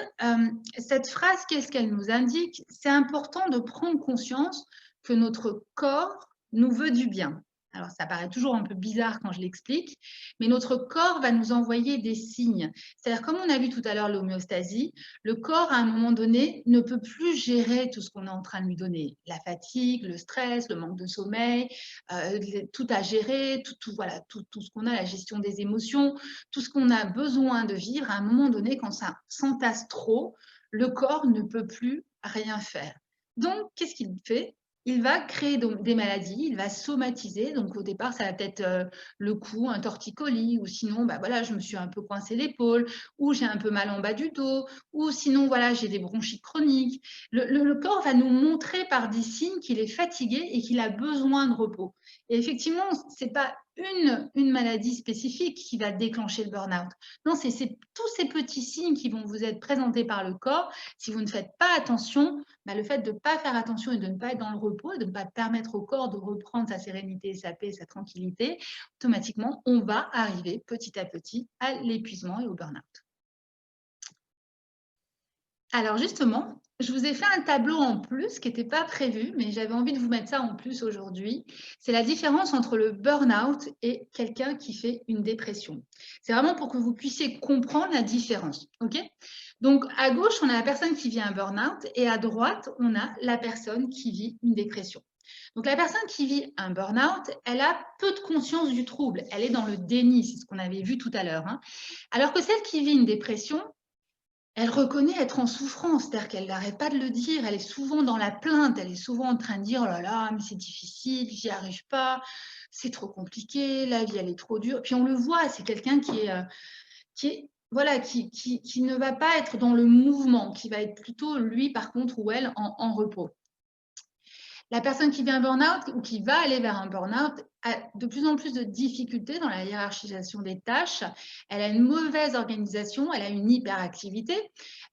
A: cette phrase, qu'est-ce qu'elle nous indique? C'est important de prendre conscience que notre corps nous veut du bien. Alors, ça paraît toujours un peu bizarre quand je l'explique, mais notre corps va nous envoyer des signes. C'est-à-dire, comme on a vu tout à l'heure l'homéostasie, le corps, à un moment donné, ne peut plus gérer tout ce qu'on est en train de lui donner. La fatigue, le stress, le manque de sommeil, tout à gérer, voilà, tout ce qu'on a, la gestion des émotions, tout ce qu'on a besoin de vivre, à un moment donné, quand ça s'entasse trop, le corps ne peut plus rien faire. Donc, qu'est-ce qu'il fait? Il va créer donc des maladies, il va somatiser. Donc, au départ, ça va peut-être le cou, un torticolis, ou sinon, bah, voilà, je me suis un peu coincé l'épaule, ou j'ai un peu mal en bas du dos, ou sinon, voilà, j'ai des bronchites chroniques. Le corps va nous montrer par des signes qu'il est fatigué et qu'il a besoin de repos. Et effectivement, ce n'est pas une maladie spécifique qui va déclencher le burn-out. Non, c'est tous ces petits signes qui vont vous être présentés par le corps. Si vous ne faites pas attention, bah, le fait de ne pas faire attention et de ne pas être dans le repos et de ne pas permettre au corps de reprendre sa sérénité, sa paix, sa tranquillité, automatiquement, on va arriver petit à petit à l'épuisement et au burn-out. Alors justement, je vous ai fait un tableau en plus qui n'était pas prévu, mais j'avais envie de vous mettre ça en plus aujourd'hui. C'est la différence entre le burn-out et quelqu'un qui fait une dépression. C'est vraiment pour que vous puissiez comprendre la différence. Okay, donc à gauche, on a la personne qui vit un burn-out et à droite, on a la personne qui vit une dépression. Donc la personne qui vit un burn-out, elle a peu de conscience du trouble. Elle est dans le déni, c'est ce qu'on avait vu tout à l'heure. Alors que celle qui vit une dépression, elle reconnaît être en souffrance, c'est-à-dire qu'elle n'arrête pas de le dire, elle est souvent dans la plainte, elle est souvent en train de dire « Oh là là, mais c'est difficile, j'y arrive pas, c'est trop compliqué, la vie elle est trop dure ». Puis on le voit, c'est quelqu'un qui ne va pas être dans le mouvement, qui va être plutôt lui par contre ou elle en repos. La personne qui vit un burn-out ou qui va aller vers un burn-out a de plus en plus de difficultés dans la hiérarchisation des tâches. Elle a une mauvaise organisation, elle a une hyperactivité,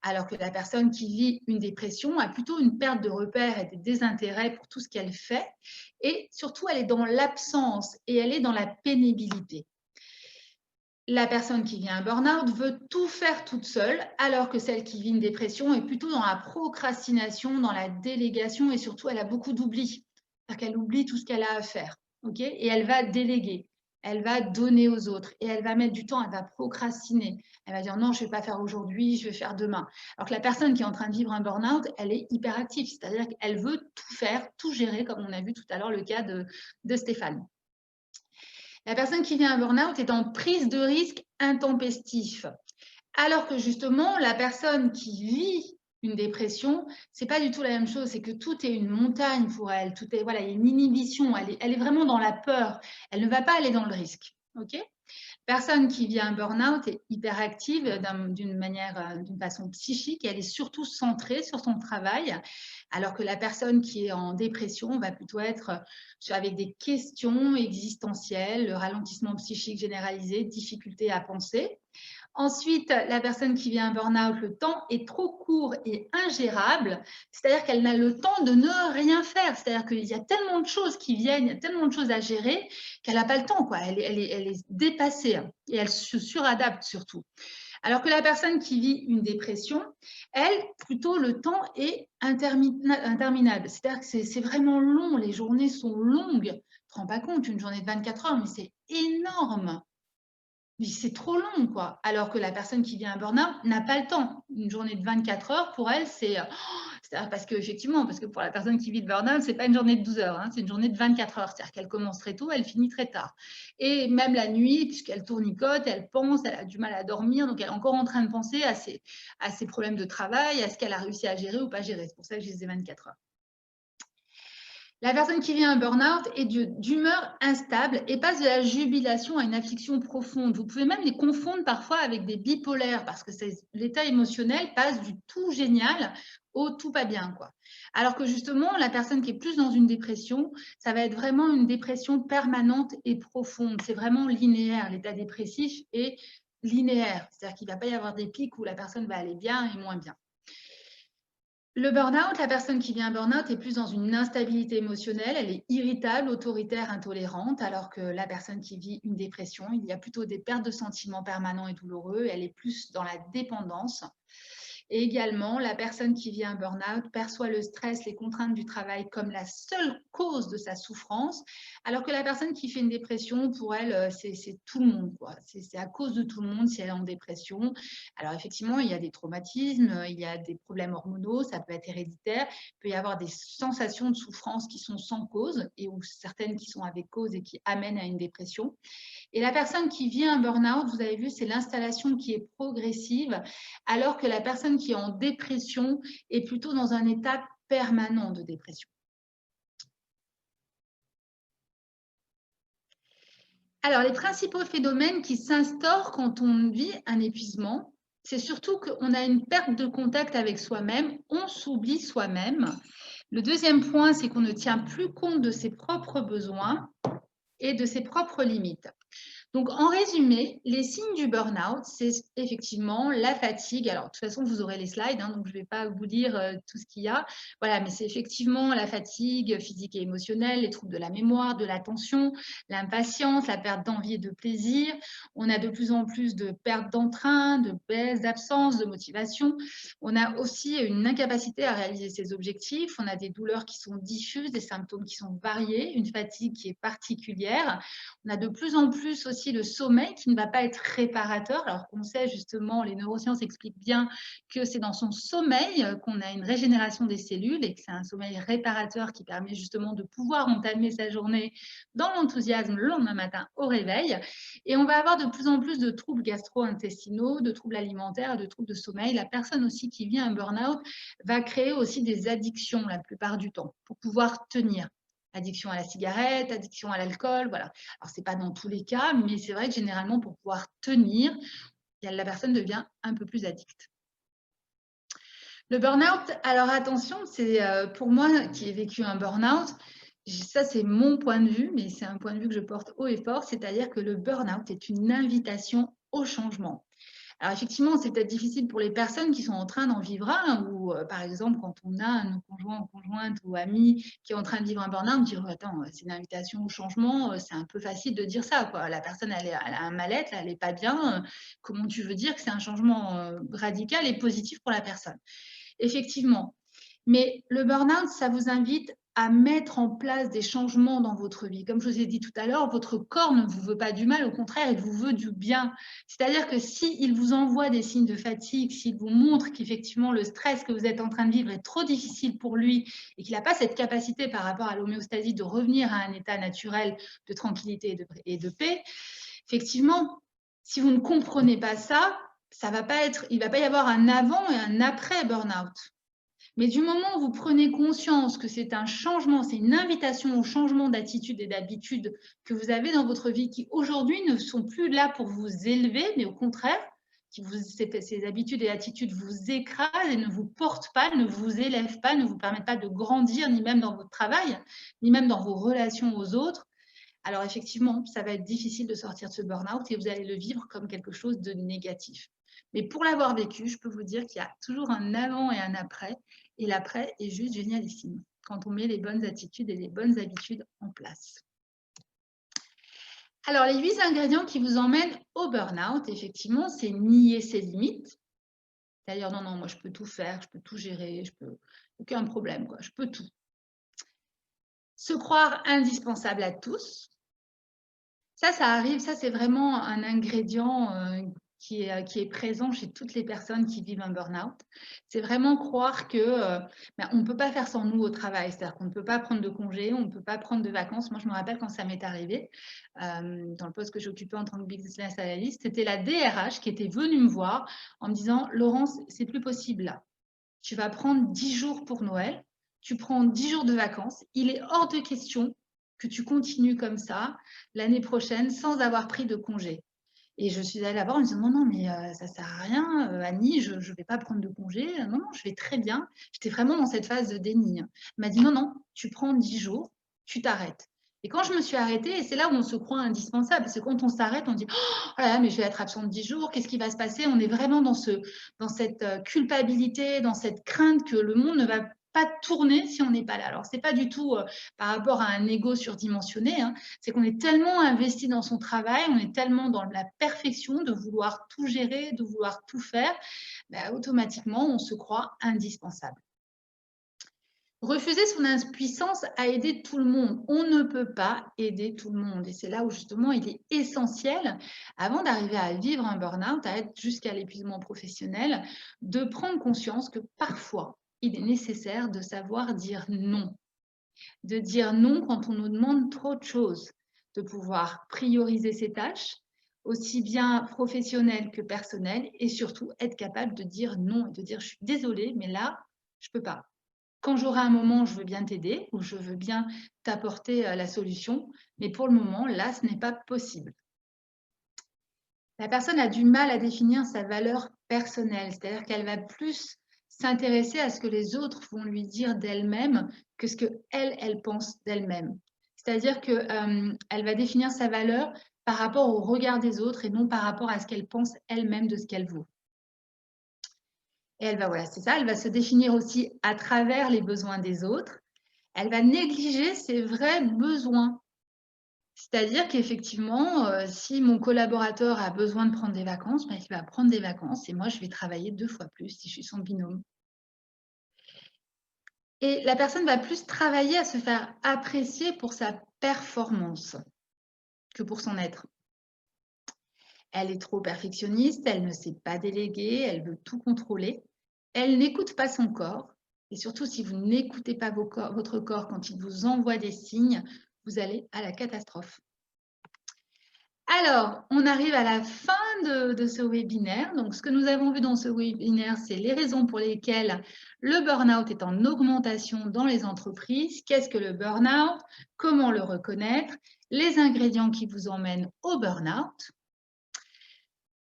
A: alors que la personne qui vit une dépression a plutôt une perte de repères et des désintérêts pour tout ce qu'elle fait. Et surtout, elle est dans l'absence et elle est dans la pénibilité. La personne qui vit un burn-out veut tout faire toute seule, alors que celle qui vit une dépression est plutôt dans la procrastination, dans la délégation et surtout, elle a beaucoup d'oubli. C'est-à-dire qu'elle oublie tout ce qu'elle a à faire. Okay, et elle va déléguer, elle va donner aux autres et elle va mettre du temps, elle va procrastiner. Elle va dire non, je ne vais pas faire aujourd'hui, je vais faire demain. Alors que la personne qui est en train de vivre un burn-out, elle est hyperactive, c'est-à-dire qu'elle veut tout faire, tout gérer, comme on a vu tout à l'heure le cas de Stéphane. La personne qui vit un burn-out est en prise de risque intempestif. Alors que justement, la personne qui vit une dépression, c'est pas du tout la même chose. C'est que tout est une montagne pour elle. Tout est, voilà, il y a une inhibition. Elle est vraiment dans la peur. Elle ne va pas aller dans le risque. OK ? Personne qui vit un burn-out est hyperactive d'une façon psychique. Elle est surtout centrée sur son travail, alors que la personne qui est en dépression va plutôt être avec des questions existentielles, le ralentissement psychique généralisé, difficulté à penser. Ensuite, la personne qui vit un burn-out, le temps est trop court et ingérable, c'est-à-dire qu'elle n'a le temps de ne rien faire. C'est-à-dire qu'il y a tellement de choses qui viennent, il y a tellement de choses à gérer qu'elle n'a pas le temps, quoi. Elle est dépassée et elle se suradapte surtout. Alors que la personne qui vit une dépression, elle, plutôt, le temps est interminable. C'est-à-dire que c'est vraiment long, les journées sont longues. Tu ne te rends pas compte, une journée de 24 heures, mais c'est énorme. C'est trop long, quoi. Alors que la personne qui vit un burn-out n'a pas le temps. Une journée de 24 heures, pour elle, c'est parce que pour la personne qui vit le burn-out, c'est pas une journée de 12 heures, hein, c'est une journée de 24 heures. C'est-à-dire qu'elle commence très tôt, elle finit très tard. Et même la nuit, puisqu'elle tournicote, elle pense, elle a du mal à dormir, donc elle est encore en train de penser à ses problèmes de travail, à ce qu'elle a réussi à gérer ou pas gérer. C'est pour ça que je disais 24 heures. La personne qui vit un burn-out est d'humeur instable et passe de la jubilation à une affliction profonde. Vous pouvez même les confondre parfois avec des bipolaires parce que l'état émotionnel passe du tout génial au tout pas bien, quoi. Alors que justement, la personne qui est plus dans une dépression, ça va être vraiment une dépression permanente et profonde. C'est vraiment linéaire. L'état dépressif est linéaire. C'est-à-dire qu'il ne va pas y avoir des pics où la personne va aller bien et moins bien. Le burn-out, la personne qui vit un burn-out est plus dans une instabilité émotionnelle, elle est irritable, autoritaire, intolérante, alors que la personne qui vit une dépression, il y a plutôt des pertes de sentiments permanents et douloureux, elle est plus dans la dépendance. Et également, la personne qui vit un burn-out perçoit le stress, les contraintes du travail comme la seule cause de sa souffrance, alors que la personne qui fait une dépression, pour elle, c'est tout le monde, quoi. C'est à cause de tout le monde si elle est en dépression. Alors effectivement, il y a des traumatismes, il y a des problèmes hormonaux, ça peut être héréditaire, il peut y avoir des sensations de souffrance qui sont sans cause et ou certaines qui sont avec cause et qui amènent à une dépression. Et la personne qui vit un burn-out, vous avez vu, c'est l'installation qui est progressive, alors que la personne qui est en dépression est plutôt dans un état permanent de dépression. Alors, les principaux phénomènes qui s'instaurent quand on vit un épuisement, c'est surtout qu'on a une perte de contact avec soi-même, on s'oublie soi-même. Le deuxième point, c'est qu'on ne tient plus compte de ses propres besoins et de ses propres limites. Donc, en résumé, les signes du burn-out, c'est effectivement la fatigue. Alors, de toute façon, vous aurez les slides, hein, donc je ne vais pas vous lire tout ce qu'il y a. Voilà, mais c'est effectivement la fatigue physique et émotionnelle, les troubles de la mémoire, de l'attention, l'impatience, la perte d'envie et de plaisir. On a de plus en plus de perte d'entrain, de baisse d'absence, de motivation. On a aussi une incapacité à réaliser ses objectifs. On a des douleurs qui sont diffuses, des symptômes qui sont variés, une fatigue qui est particulière. On a de plus en plus aussi le sommeil qui ne va pas être réparateur, alors qu'on sait justement, les neurosciences expliquent bien que c'est dans son sommeil qu'on a une régénération des cellules et que c'est un sommeil réparateur qui permet justement de pouvoir entamer sa journée dans l'enthousiasme le lendemain matin au réveil. Et on va avoir de plus en plus de troubles gastro-intestinaux, de troubles alimentaires, de troubles de sommeil. La personne aussi qui vit un burn-out va créer aussi des addictions la plupart du temps pour pouvoir tenir. Addiction à la cigarette, addiction à l'alcool, voilà. Alors, ce n'est pas dans tous les cas, mais c'est vrai que généralement, pour pouvoir tenir, la personne devient un peu plus addicte. Le burn-out, alors attention, c'est pour moi qui ai vécu un burn-out, ça c'est mon point de vue, mais c'est un point de vue que je porte haut et fort, c'est-à-dire que le burn-out est une invitation au changement. Alors effectivement, c'est peut-être difficile pour les personnes qui sont en train d'en vivre un, ou par exemple, quand on a un conjoint ou conjointe ou ami qui est en train de vivre un burn-out, dire « Attends, c'est une invitation au changement, c'est un peu facile de dire ça, quoi. La personne, elle a un mal-être, elle n'est pas bien. Comment tu veux dire que c'est un changement radical et positif pour la personne ?» Effectivement. Mais le burn-out, ça vous invite à mettre en place des changements dans votre vie. Comme je vous ai dit tout à l'heure, votre corps ne vous veut pas du mal, au contraire, il vous veut du bien. C'est-à-dire que s'il vous envoie des signes de fatigue, s'il vous montre qu'effectivement le stress que vous êtes en train de vivre est trop difficile pour lui et qu'il n'a pas cette capacité par rapport à l'homéostasie de revenir à un état naturel de tranquillité et de paix, effectivement, si vous ne comprenez pas ça, il ne va pas y avoir un avant et un après burn-out. Mais du moment où vous prenez conscience que c'est un changement, c'est une invitation au changement d'attitude et d'habitude que vous avez dans votre vie qui aujourd'hui ne sont plus là pour vous élever, mais au contraire, ces habitudes et attitudes vous écrasent et ne vous portent pas, ne vous élèvent pas, ne vous permettent pas de grandir, ni même dans votre travail, ni même dans vos relations aux autres, alors effectivement, ça va être difficile de sortir de ce burn-out et vous allez le vivre comme quelque chose de négatif. Mais pour l'avoir vécu, je peux vous dire qu'il y a toujours un avant et un après. Et l'après est juste génialissime quand on met les bonnes attitudes et les bonnes habitudes en place. Alors, les 8 ingrédients qui vous emmènent au burn-out, effectivement, c'est nier ses limites. C'est-à-dire, non, moi, je peux tout faire, je peux tout gérer, aucun problème, quoi, je peux tout. Se croire indispensable à tous. Ça arrive, ça, c'est vraiment un ingrédient qui est présent chez toutes les personnes qui vivent un burn-out. C'est vraiment croire que on ne peut pas faire sans nous au travail. C'est-à-dire qu'on ne peut pas prendre de congé, on ne peut pas prendre de vacances. Moi, je me rappelle quand ça m'est arrivé, dans le poste que j'occupais en tant que business analyst, c'était la DRH qui était venue me voir en me disant « Laurence, c'est plus possible là. Tu vas prendre 10 jours pour Noël, tu prends 10 jours de vacances. Il est hors de question que tu continues comme ça l'année prochaine sans avoir pris de congé. » Et je suis allée la voir en me disant non, mais ça ne sert à rien, Annie, je ne vais pas prendre de congé. Non, je vais très bien. J'étais vraiment dans cette phase de déni. Elle m'a dit non, tu prends 10 jours, tu t'arrêtes. Et quand je me suis arrêtée, et c'est là où on se croit indispensable, c'est quand on s'arrête, on dit oh là là, mais je vais être absente 10 jours, qu'est-ce qui va se passer? On est vraiment dans cette culpabilité, dans cette crainte que le monde ne va pas tourner si on n'est pas là. Alors, ce n'est pas du tout par rapport à un ego surdimensionné, hein, c'est qu'on est tellement investi dans son travail, on est tellement dans la perfection de vouloir tout gérer, de vouloir tout faire, automatiquement, on se croit indispensable. Refuser son impuissance à aider tout le monde. On ne peut pas aider tout le monde. Et c'est là où justement il est essentiel, avant d'arriver à vivre un burn-out, à être jusqu'à l'épuisement professionnel, de prendre conscience que parfois, il est nécessaire de savoir dire non. De dire non quand on nous demande trop de choses, de pouvoir prioriser ses tâches, aussi bien professionnelles que personnelles, et surtout être capable de dire non et de dire je suis désolée, mais là, je ne peux pas. Quand j'aurai un moment, je veux bien t'aider ou je veux bien t'apporter la solution, mais pour le moment, là, ce n'est pas possible. La personne a du mal à définir sa valeur personnelle, c'est-à-dire qu'elle va plus s'intéresser à ce que les autres vont lui dire d'elle-même que ce qu'elle pense d'elle-même. C'est-à-dire qu'elle va définir sa valeur par rapport au regard des autres et non par rapport à ce qu'elle pense elle-même de ce qu'elle vaut. Et elle va, voilà, c'est ça, elle va se définir aussi à travers les besoins des autres. Elle va négliger ses vrais besoins. C'est-à-dire qu'effectivement, si mon collaborateur a besoin de prendre des vacances, il va prendre des vacances et moi, je vais travailler 2 fois plus si je suis son binôme. Et la personne va plus travailler à se faire apprécier pour sa performance que pour son être. Elle est trop perfectionniste, elle ne sait pas déléguer, elle veut tout contrôler. Elle n'écoute pas son corps. Et surtout, si vous n'écoutez pas votre corps quand il vous envoie des signes, vous allez à la catastrophe. Alors, on arrive à la fin de ce webinaire. Donc, ce que nous avons vu dans ce webinaire, c'est les raisons pour lesquelles le burn-out est en augmentation dans les entreprises. Qu'est-ce que le burn-out? Comment le reconnaître? Les ingrédients qui vous emmènent au burn-out.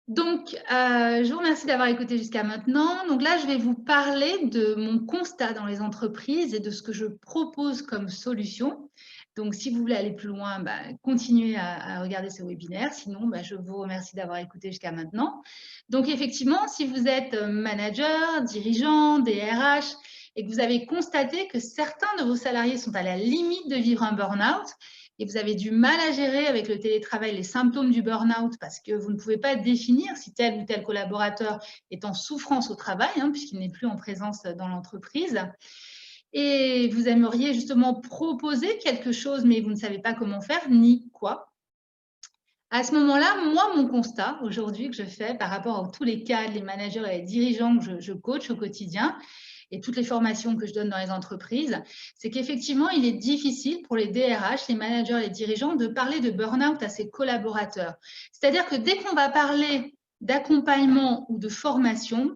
A: Donc, je vous remercie d'avoir écouté jusqu'à maintenant. Donc là, je vais vous parler de mon constat dans les entreprises et de ce que je propose comme solution. Donc, si vous voulez aller plus loin, continuez à regarder ce webinaire. Sinon, je vous remercie d'avoir écouté jusqu'à maintenant. Donc, effectivement, si vous êtes manager, dirigeant, DRH, et que vous avez constaté que certains de vos salariés sont à la limite de vivre un burn-out, et vous avez du mal à gérer avec le télétravail les symptômes du burn-out parce que vous ne pouvez pas définir si tel ou tel collaborateur est en souffrance au travail, puisqu'il n'est plus en présence dans l'entreprise. Et vous aimeriez justement proposer quelque chose, mais vous ne savez pas comment faire, ni quoi. À ce moment-là, moi, mon constat aujourd'hui que je fais par rapport à tous les cadres, les managers et les dirigeants que je coach au quotidien, et toutes les formations que je donne dans les entreprises, c'est qu'effectivement, il est difficile pour les DRH, les managers, les dirigeants de parler de burn-out à ses collaborateurs. C'est-à-dire que dès qu'on va parler d'accompagnement ou de formation,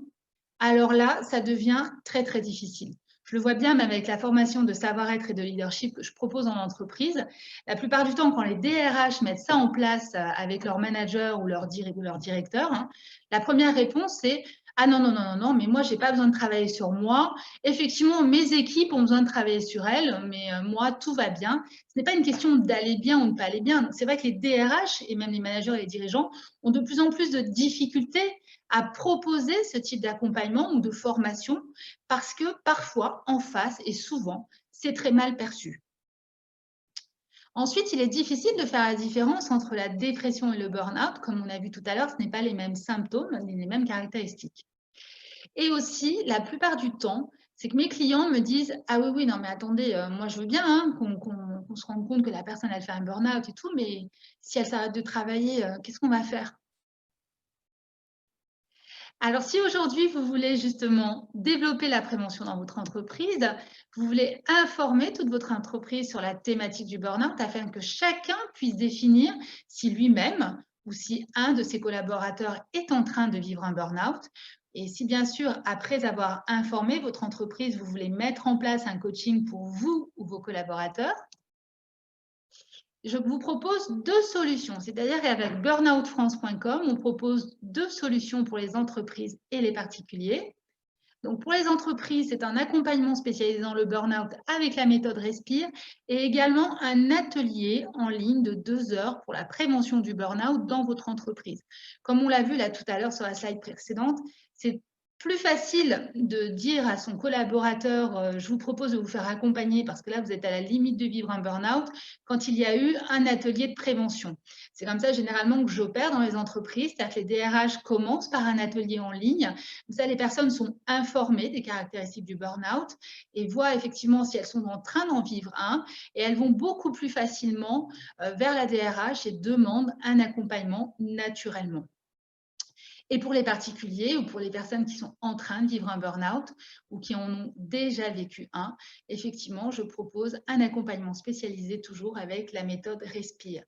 A: alors là, ça devient très, très difficile. Je le vois bien même avec la formation de savoir-être et de leadership que je propose en entreprise. La plupart du temps, quand les DRH mettent ça en place avec leur manager ou leur directeur, hein, la première réponse, c'est « Ah non, non, non, non, non, mais moi, je n'ai pas besoin de travailler sur moi. Effectivement, mes équipes ont besoin de travailler sur elles, mais moi, tout va bien. » Ce n'est pas une question d'aller bien ou de ne pas aller bien. C'est vrai que les DRH et même les managers et les dirigeants ont de plus en plus de difficultés à proposer ce type d'accompagnement ou de formation parce que parfois, en face et souvent, c'est très mal perçu. Ensuite, il est difficile de faire la différence entre la dépression et le burn-out. Comme on a vu tout à l'heure, ce n'est pas les mêmes symptômes ni les mêmes caractéristiques. Et aussi, la plupart du temps, c'est que mes clients me disent « Ah oui, oui, non, mais attendez, moi je veux bien hein, qu'on se rende compte que la personne, elle fait un burn-out et tout, mais si elle s'arrête de travailler, qu'est-ce qu'on va faire ?» Alors, si aujourd'hui, vous voulez justement développer la prévention dans votre entreprise, vous voulez informer toute votre entreprise sur la thématique du burn-out afin que chacun puisse définir si lui-même ou si un de ses collaborateurs est en train de vivre un burn-out. Et si bien sûr, après avoir informé votre entreprise, vous voulez mettre en place un coaching pour vous ou vos collaborateurs, je vous propose deux solutions. C'est-à-dire qu'avec burnoutfrance.com, on propose deux solutions pour les entreprises et les particuliers. Donc, pour les entreprises, c'est un accompagnement spécialisé dans le burn-out avec la méthode Respire et également un atelier en ligne de 2 heures pour la prévention du burn-out dans votre entreprise. Comme on l'a vu là tout à l'heure sur la slide précédente, c'est plus facile de dire à son collaborateur « je vous propose de vous faire accompagner parce que là, vous êtes à la limite de vivre un burn-out » quand il y a eu un atelier de prévention. C'est comme ça généralement que j'opère dans les entreprises, c'est-à-dire que les DRH commencent par un atelier en ligne. Comme ça, les personnes sont informées des caractéristiques du burn-out et voient effectivement si elles sont en train d'en vivre un et elles vont beaucoup plus facilement vers la DRH et demandent un accompagnement naturellement. Et pour les particuliers ou pour les personnes qui sont en train de vivre un burn-out ou qui en ont déjà vécu un, effectivement, je propose un accompagnement spécialisé toujours avec la méthode Respire.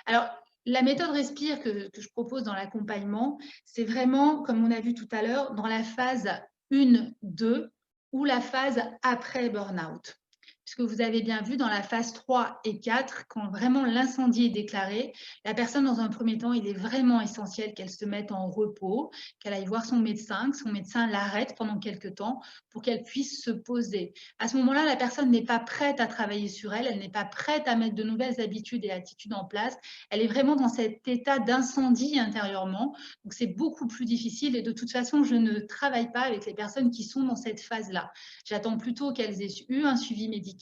A: Alors, la méthode Respire que je propose dans l'accompagnement, c'est vraiment, comme on a vu tout à l'heure, dans la phase 1-2 ou la phase après burn-out. Puisque vous avez bien vu dans la phase 3 et 4, quand vraiment l'incendie est déclaré, la personne, dans un premier temps, il est vraiment essentiel qu'elle se mette en repos, qu'elle aille voir son médecin, que son médecin l'arrête pendant quelques temps pour qu'elle puisse se poser. À ce moment-là, la personne n'est pas prête à travailler sur elle, elle n'est pas prête à mettre de nouvelles habitudes et attitudes en place. Elle est vraiment dans cet état d'incendie intérieurement. Donc, c'est beaucoup plus difficile et de toute façon, je ne travaille pas avec les personnes qui sont dans cette phase-là. J'attends plutôt qu'elles aient eu un suivi médical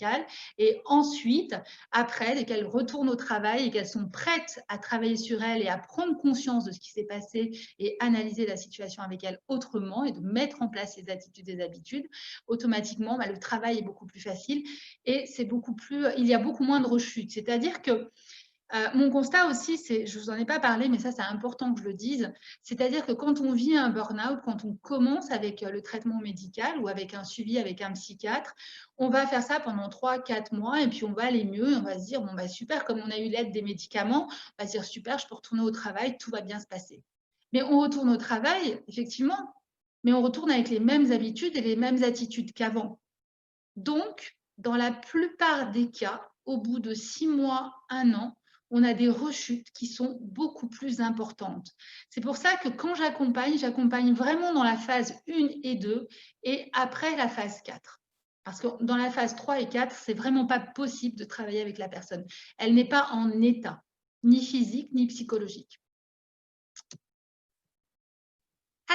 A: et ensuite, après, dès qu'elles retournent au travail et qu'elles sont prêtes à travailler sur elles et à prendre conscience de ce qui s'est passé et analyser la situation avec elles autrement et de mettre en place les attitudes et les habitudes, automatiquement, le travail est beaucoup plus facile et il y a beaucoup moins de rechutes. C'est-à-dire que mon constat aussi, je ne vous en ai pas parlé, mais ça, c'est important que je le dise, c'est-à-dire que quand on vit un burn-out, quand on commence avec le traitement médical ou avec un suivi avec un psychiatre, on va faire ça pendant 3-4 mois et puis on va aller mieux. On va se dire, bon, bah, super, comme on a eu l'aide des médicaments, on va se dire, super, je peux retourner au travail, tout va bien se passer. Mais on retourne au travail, effectivement, mais on retourne avec les mêmes habitudes et les mêmes attitudes qu'avant. Donc, dans la plupart des cas, au bout de 6 mois, 1 an, on a des rechutes qui sont beaucoup plus importantes. C'est pour ça que quand j'accompagne vraiment dans la phase 1 et 2 et après la phase 4. Parce que dans la phase 3 et 4, c'est vraiment pas possible de travailler avec la personne. Elle n'est pas en état, ni physique, ni psychologique.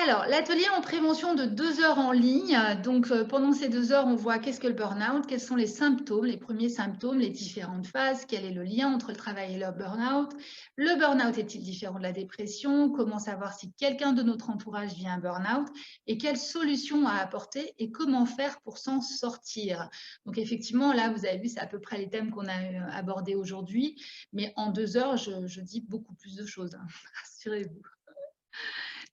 A: Alors, l'atelier en prévention de 2 heures en ligne. Donc, pendant ces 2 heures, on voit qu'est-ce que le burn-out, quels sont les symptômes, les premiers symptômes, les différentes phases, quel est le lien entre le travail et le burn-out. Le burn-out est-il différent de la dépression? Comment savoir si quelqu'un de notre entourage vit un burn-out? Et quelles solutions à apporter et comment faire pour s'en sortir? Donc, effectivement, là, vous avez vu, c'est à peu près les thèmes qu'on a abordés aujourd'hui. Mais en 2 heures, je dis beaucoup plus de choses, hein, rassurez-vous.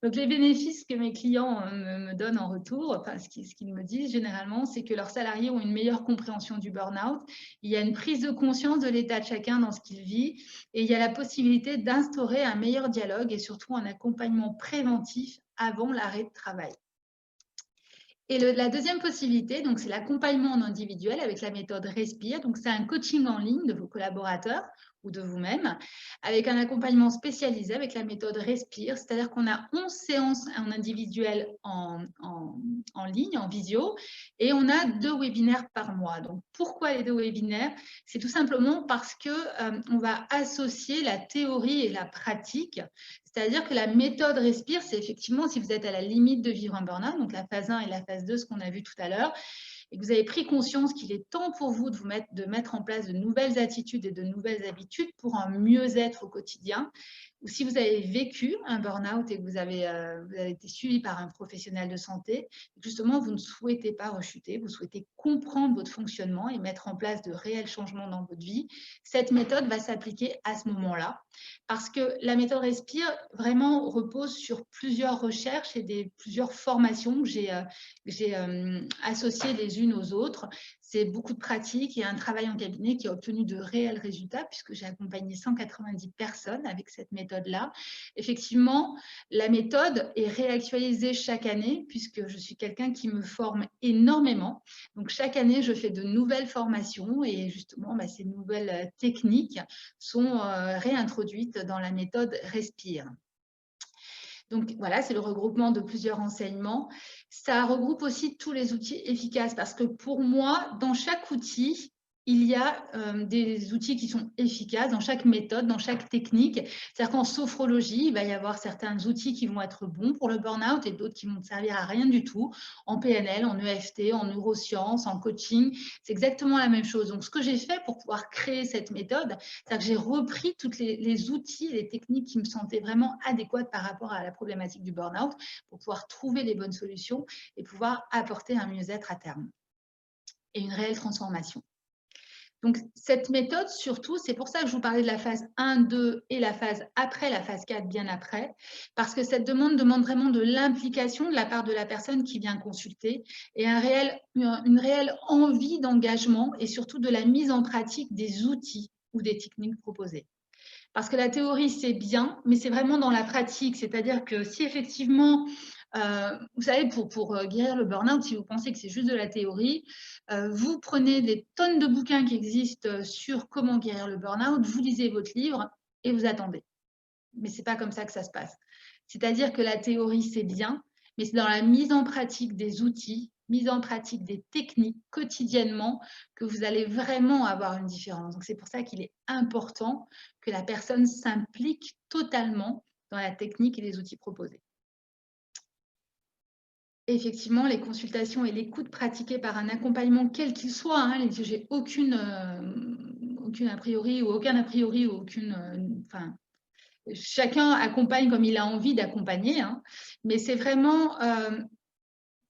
A: Donc, les bénéfices que mes clients me donnent en retour, enfin, ce qu'ils me disent généralement, c'est que leurs salariés ont une meilleure compréhension du burn-out. Il y a une prise de conscience de l'état de chacun dans ce qu'il vit et il y a la possibilité d'instaurer un meilleur dialogue et surtout un accompagnement préventif avant l'arrêt de travail. Et la deuxième possibilité, donc c'est l'accompagnement en individuel avec la méthode Respire. Donc, c'est un coaching en ligne de vos collaborateurs ou de vous-même, avec un accompagnement spécialisé avec la méthode Respire, c'est-à-dire qu'on a 11 séances en individuel en ligne, en visio, et on a 2 webinaires par mois. Donc, pourquoi les 2 webinaires? C'est tout simplement parce qu'on va associer la théorie et la pratique. C'est-à-dire que la méthode Respire, c'est effectivement si vous êtes à la limite de vivre un burn-out, donc la phase 1 et la phase 2, ce qu'on a vu tout à l'heure, et que vous avez pris conscience qu'il est temps pour vous de mettre en place de nouvelles attitudes et de nouvelles habitudes pour un mieux-être au quotidien, ou si vous avez vécu un burn-out et que vous avez été suivi par un professionnel de santé, justement, vous ne souhaitez pas rechuter, vous souhaitez comprendre votre fonctionnement et mettre en place de réels changements dans votre vie, cette méthode va s'appliquer à ce moment-là. Parce que la méthode Respire vraiment repose sur plusieurs recherches et plusieurs formations que j'ai associées les unes aux autres. C'est beaucoup de pratique et un travail en cabinet qui a obtenu de réels résultats puisque j'ai accompagné 190 personnes avec cette méthode-là. Effectivement, la méthode est réactualisée chaque année puisque je suis quelqu'un qui me forme énormément. Donc, chaque année, je fais de nouvelles formations et justement, ces nouvelles techniques sont réintroduites dans la méthode Respire. Donc voilà, c'est le regroupement de plusieurs enseignements. Ça regroupe aussi tous les outils efficaces parce que pour moi, dans chaque outil, il y a des outils qui sont efficaces dans chaque méthode, dans chaque technique. C'est-à-dire qu'en sophrologie, il va y avoir certains outils qui vont être bons pour le burn-out et d'autres qui vont ne servir à rien du tout. En PNL, en EFT, en neurosciences, en coaching, c'est exactement la même chose. Donc, ce que j'ai fait pour pouvoir créer cette méthode, c'est que j'ai repris tous les outils, les techniques qui me sentaient vraiment adéquates par rapport à la problématique du burn-out pour pouvoir trouver les bonnes solutions et pouvoir apporter un mieux-être à terme et une réelle transformation. Donc, cette méthode, surtout, c'est pour ça que je vous parlais de la phase 1, 2 et la phase après, la phase 4, bien après, parce que cette demande vraiment de l'implication de la part de la personne qui vient consulter et une réelle envie d'engagement et surtout de la mise en pratique des outils ou des techniques proposées. Parce que la théorie, c'est bien, mais c'est vraiment dans la pratique. C'est-à-dire que si effectivement, vous savez, pour guérir le burn-out, si vous pensez que c'est juste de la théorie, vous prenez des tonnes de bouquins qui existent sur comment guérir le burn-out, vous lisez votre livre et vous attendez. Mais ce n'est pas comme ça que ça se passe. C'est-à-dire que la théorie, c'est bien, mais c'est dans la mise en pratique des outils, mise en pratique des techniques quotidiennement que vous allez vraiment avoir une différence. Donc, c'est pour ça qu'il est important que la personne s'implique totalement dans la technique et les outils proposés. Effectivement, les consultations et l'écoute pratiquées par un accompagnement, quel qu'il soit, hein, j'ai aucun a priori ou chacun accompagne comme il a envie d'accompagner, hein, mais c'est vraiment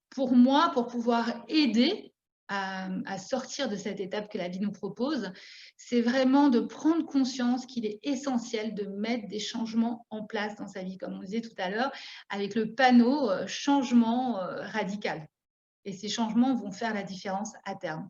A: pour moi, pour pouvoir aider à sortir de cette étape que la vie nous propose, c'est vraiment de prendre conscience qu'il est essentiel de mettre des changements en place dans sa vie, comme on disait tout à l'heure, avec le panneau changement radical. Et ces changements vont faire la différence à terme.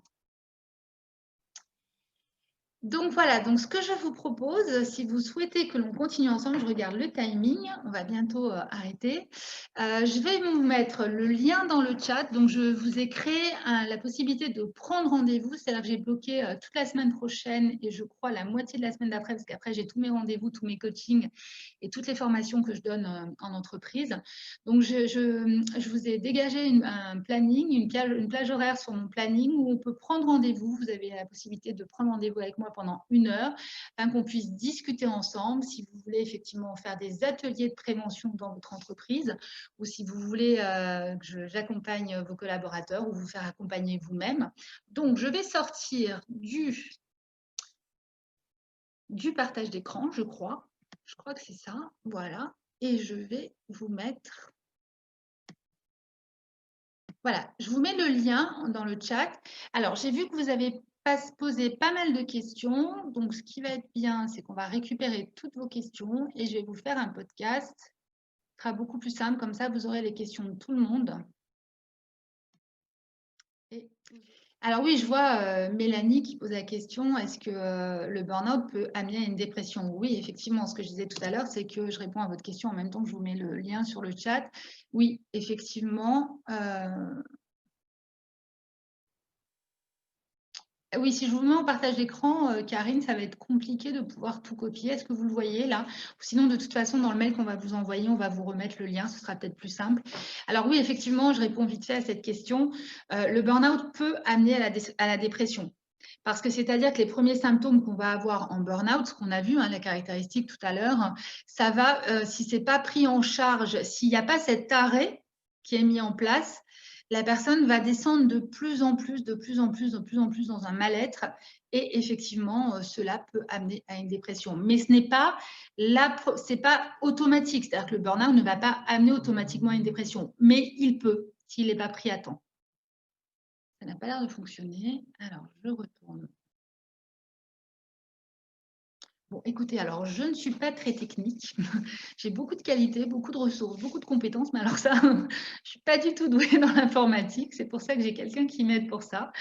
A: Donc voilà, donc ce que je vous propose, si vous souhaitez que l'on continue ensemble, je regarde le timing, on va bientôt arrêter. Je vais vous mettre le lien dans le chat. Donc, je vous ai créé la possibilité de prendre rendez-vous. C'est-à-dire que j'ai bloqué toute la semaine prochaine et je crois la moitié de la semaine d'après, parce qu'après, j'ai tous mes rendez-vous, tous mes coachings et toutes les formations que je donne en entreprise. Donc, je vous ai dégagé un planning, une plage horaire sur mon planning où on peut prendre rendez-vous. Vous avez la possibilité de prendre rendez-vous avec moi pendant 1 heure, afin qu'on puisse discuter ensemble. Si vous voulez effectivement faire des ateliers de prévention dans votre entreprise ou si vous voulez que j'accompagne vos collaborateurs ou vous faire accompagner vous-même. Donc, je vais sortir du partage d'écran, je crois. Je crois que c'est ça. Voilà. Et je vais vous mettre... Voilà, je vous mets le lien dans le chat. Alors, j'ai vu que vous avez posé pas mal de questions. Donc, ce qui va être bien, c'est qu'on va récupérer toutes vos questions et je vais vous faire un podcast Ce sera beaucoup plus simple, comme ça, vous aurez les questions de tout le monde. Alors oui, je vois Mélanie qui pose la question, est-ce que le burn-out peut amener à une dépression? Oui, effectivement, ce que je disais tout à l'heure, c'est que je réponds à votre question en même temps que je vous mets le lien sur le chat. Oui, effectivement. Oui, si je vous mets en partage d'écran, Karine, ça va être compliqué de pouvoir tout copier. Est-ce que vous le voyez là? Sinon, de toute façon, dans le mail qu'on va vous envoyer, on va vous remettre le lien, ce sera peut-être plus simple. Alors oui, effectivement, je réponds vite fait à cette question. Le burn-out peut amener à la dépression. Parce que c'est-à-dire que les premiers symptômes qu'on va avoir en burn-out, ce qu'on a vu, hein, la caractéristique tout à l'heure, ça va, si ce n'est pas pris en charge, s'il n'y a pas cet arrêt qui est mis en place, la personne va descendre de plus en plus, de plus en plus, de plus en plus dans un mal-être et effectivement, cela peut amener à une dépression. Mais ce n'est pas, automatique, c'est-à-dire que le burn-out ne va pas amener automatiquement à une dépression, mais il peut s'il n'est pas pris à temps. Ça n'a pas l'air de fonctionner. Alors, je retourne. Bon, écoutez, alors je ne suis pas très technique. J'ai beaucoup de qualités, beaucoup de ressources, beaucoup de compétences, mais alors ça, je ne suis pas du tout douée dans l'informatique. C'est pour ça que j'ai quelqu'un qui m'aide pour ça.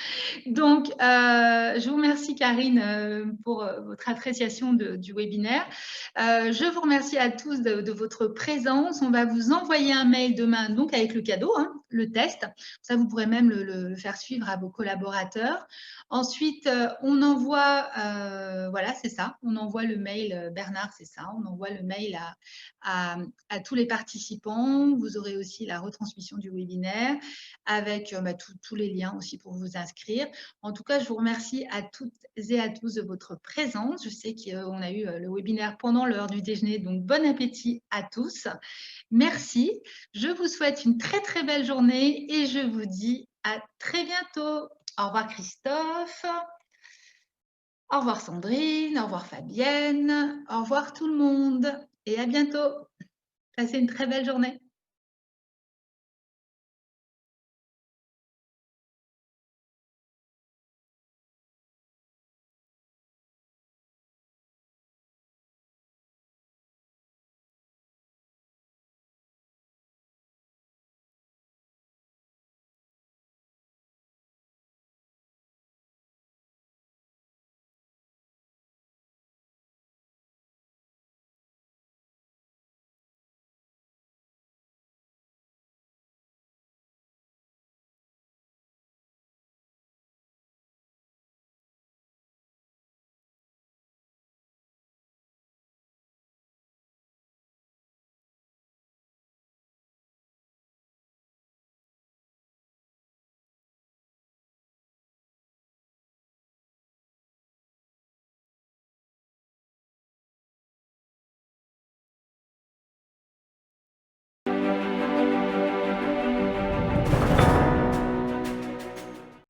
A: Donc, je vous remercie Karine pour votre appréciation du webinaire. Je vous remercie à tous de votre présence. On va vous envoyer un mail demain donc avec le cadeau, hein, le test. Ça, vous pourrez même le faire suivre à vos collaborateurs. Ensuite, on envoie, voilà, c'est ça, on envoie le mail, Bernard, c'est ça, on envoie le mail à tous les participants. Vous aurez aussi la retransmission du webinaire avec tous les liens aussi pour vous inscrire. En tout cas, je vous remercie à toutes et à tous de votre présence. Je sais qu'on a eu le webinaire pendant l'heure du déjeuner, donc bon appétit à tous. Merci. Je vous souhaite une très, très belle journée et je vous dis à très bientôt. Au revoir Christophe. Au revoir Sandrine. Au revoir Fabienne. Au revoir tout le monde et à bientôt. Passez une très belle journée.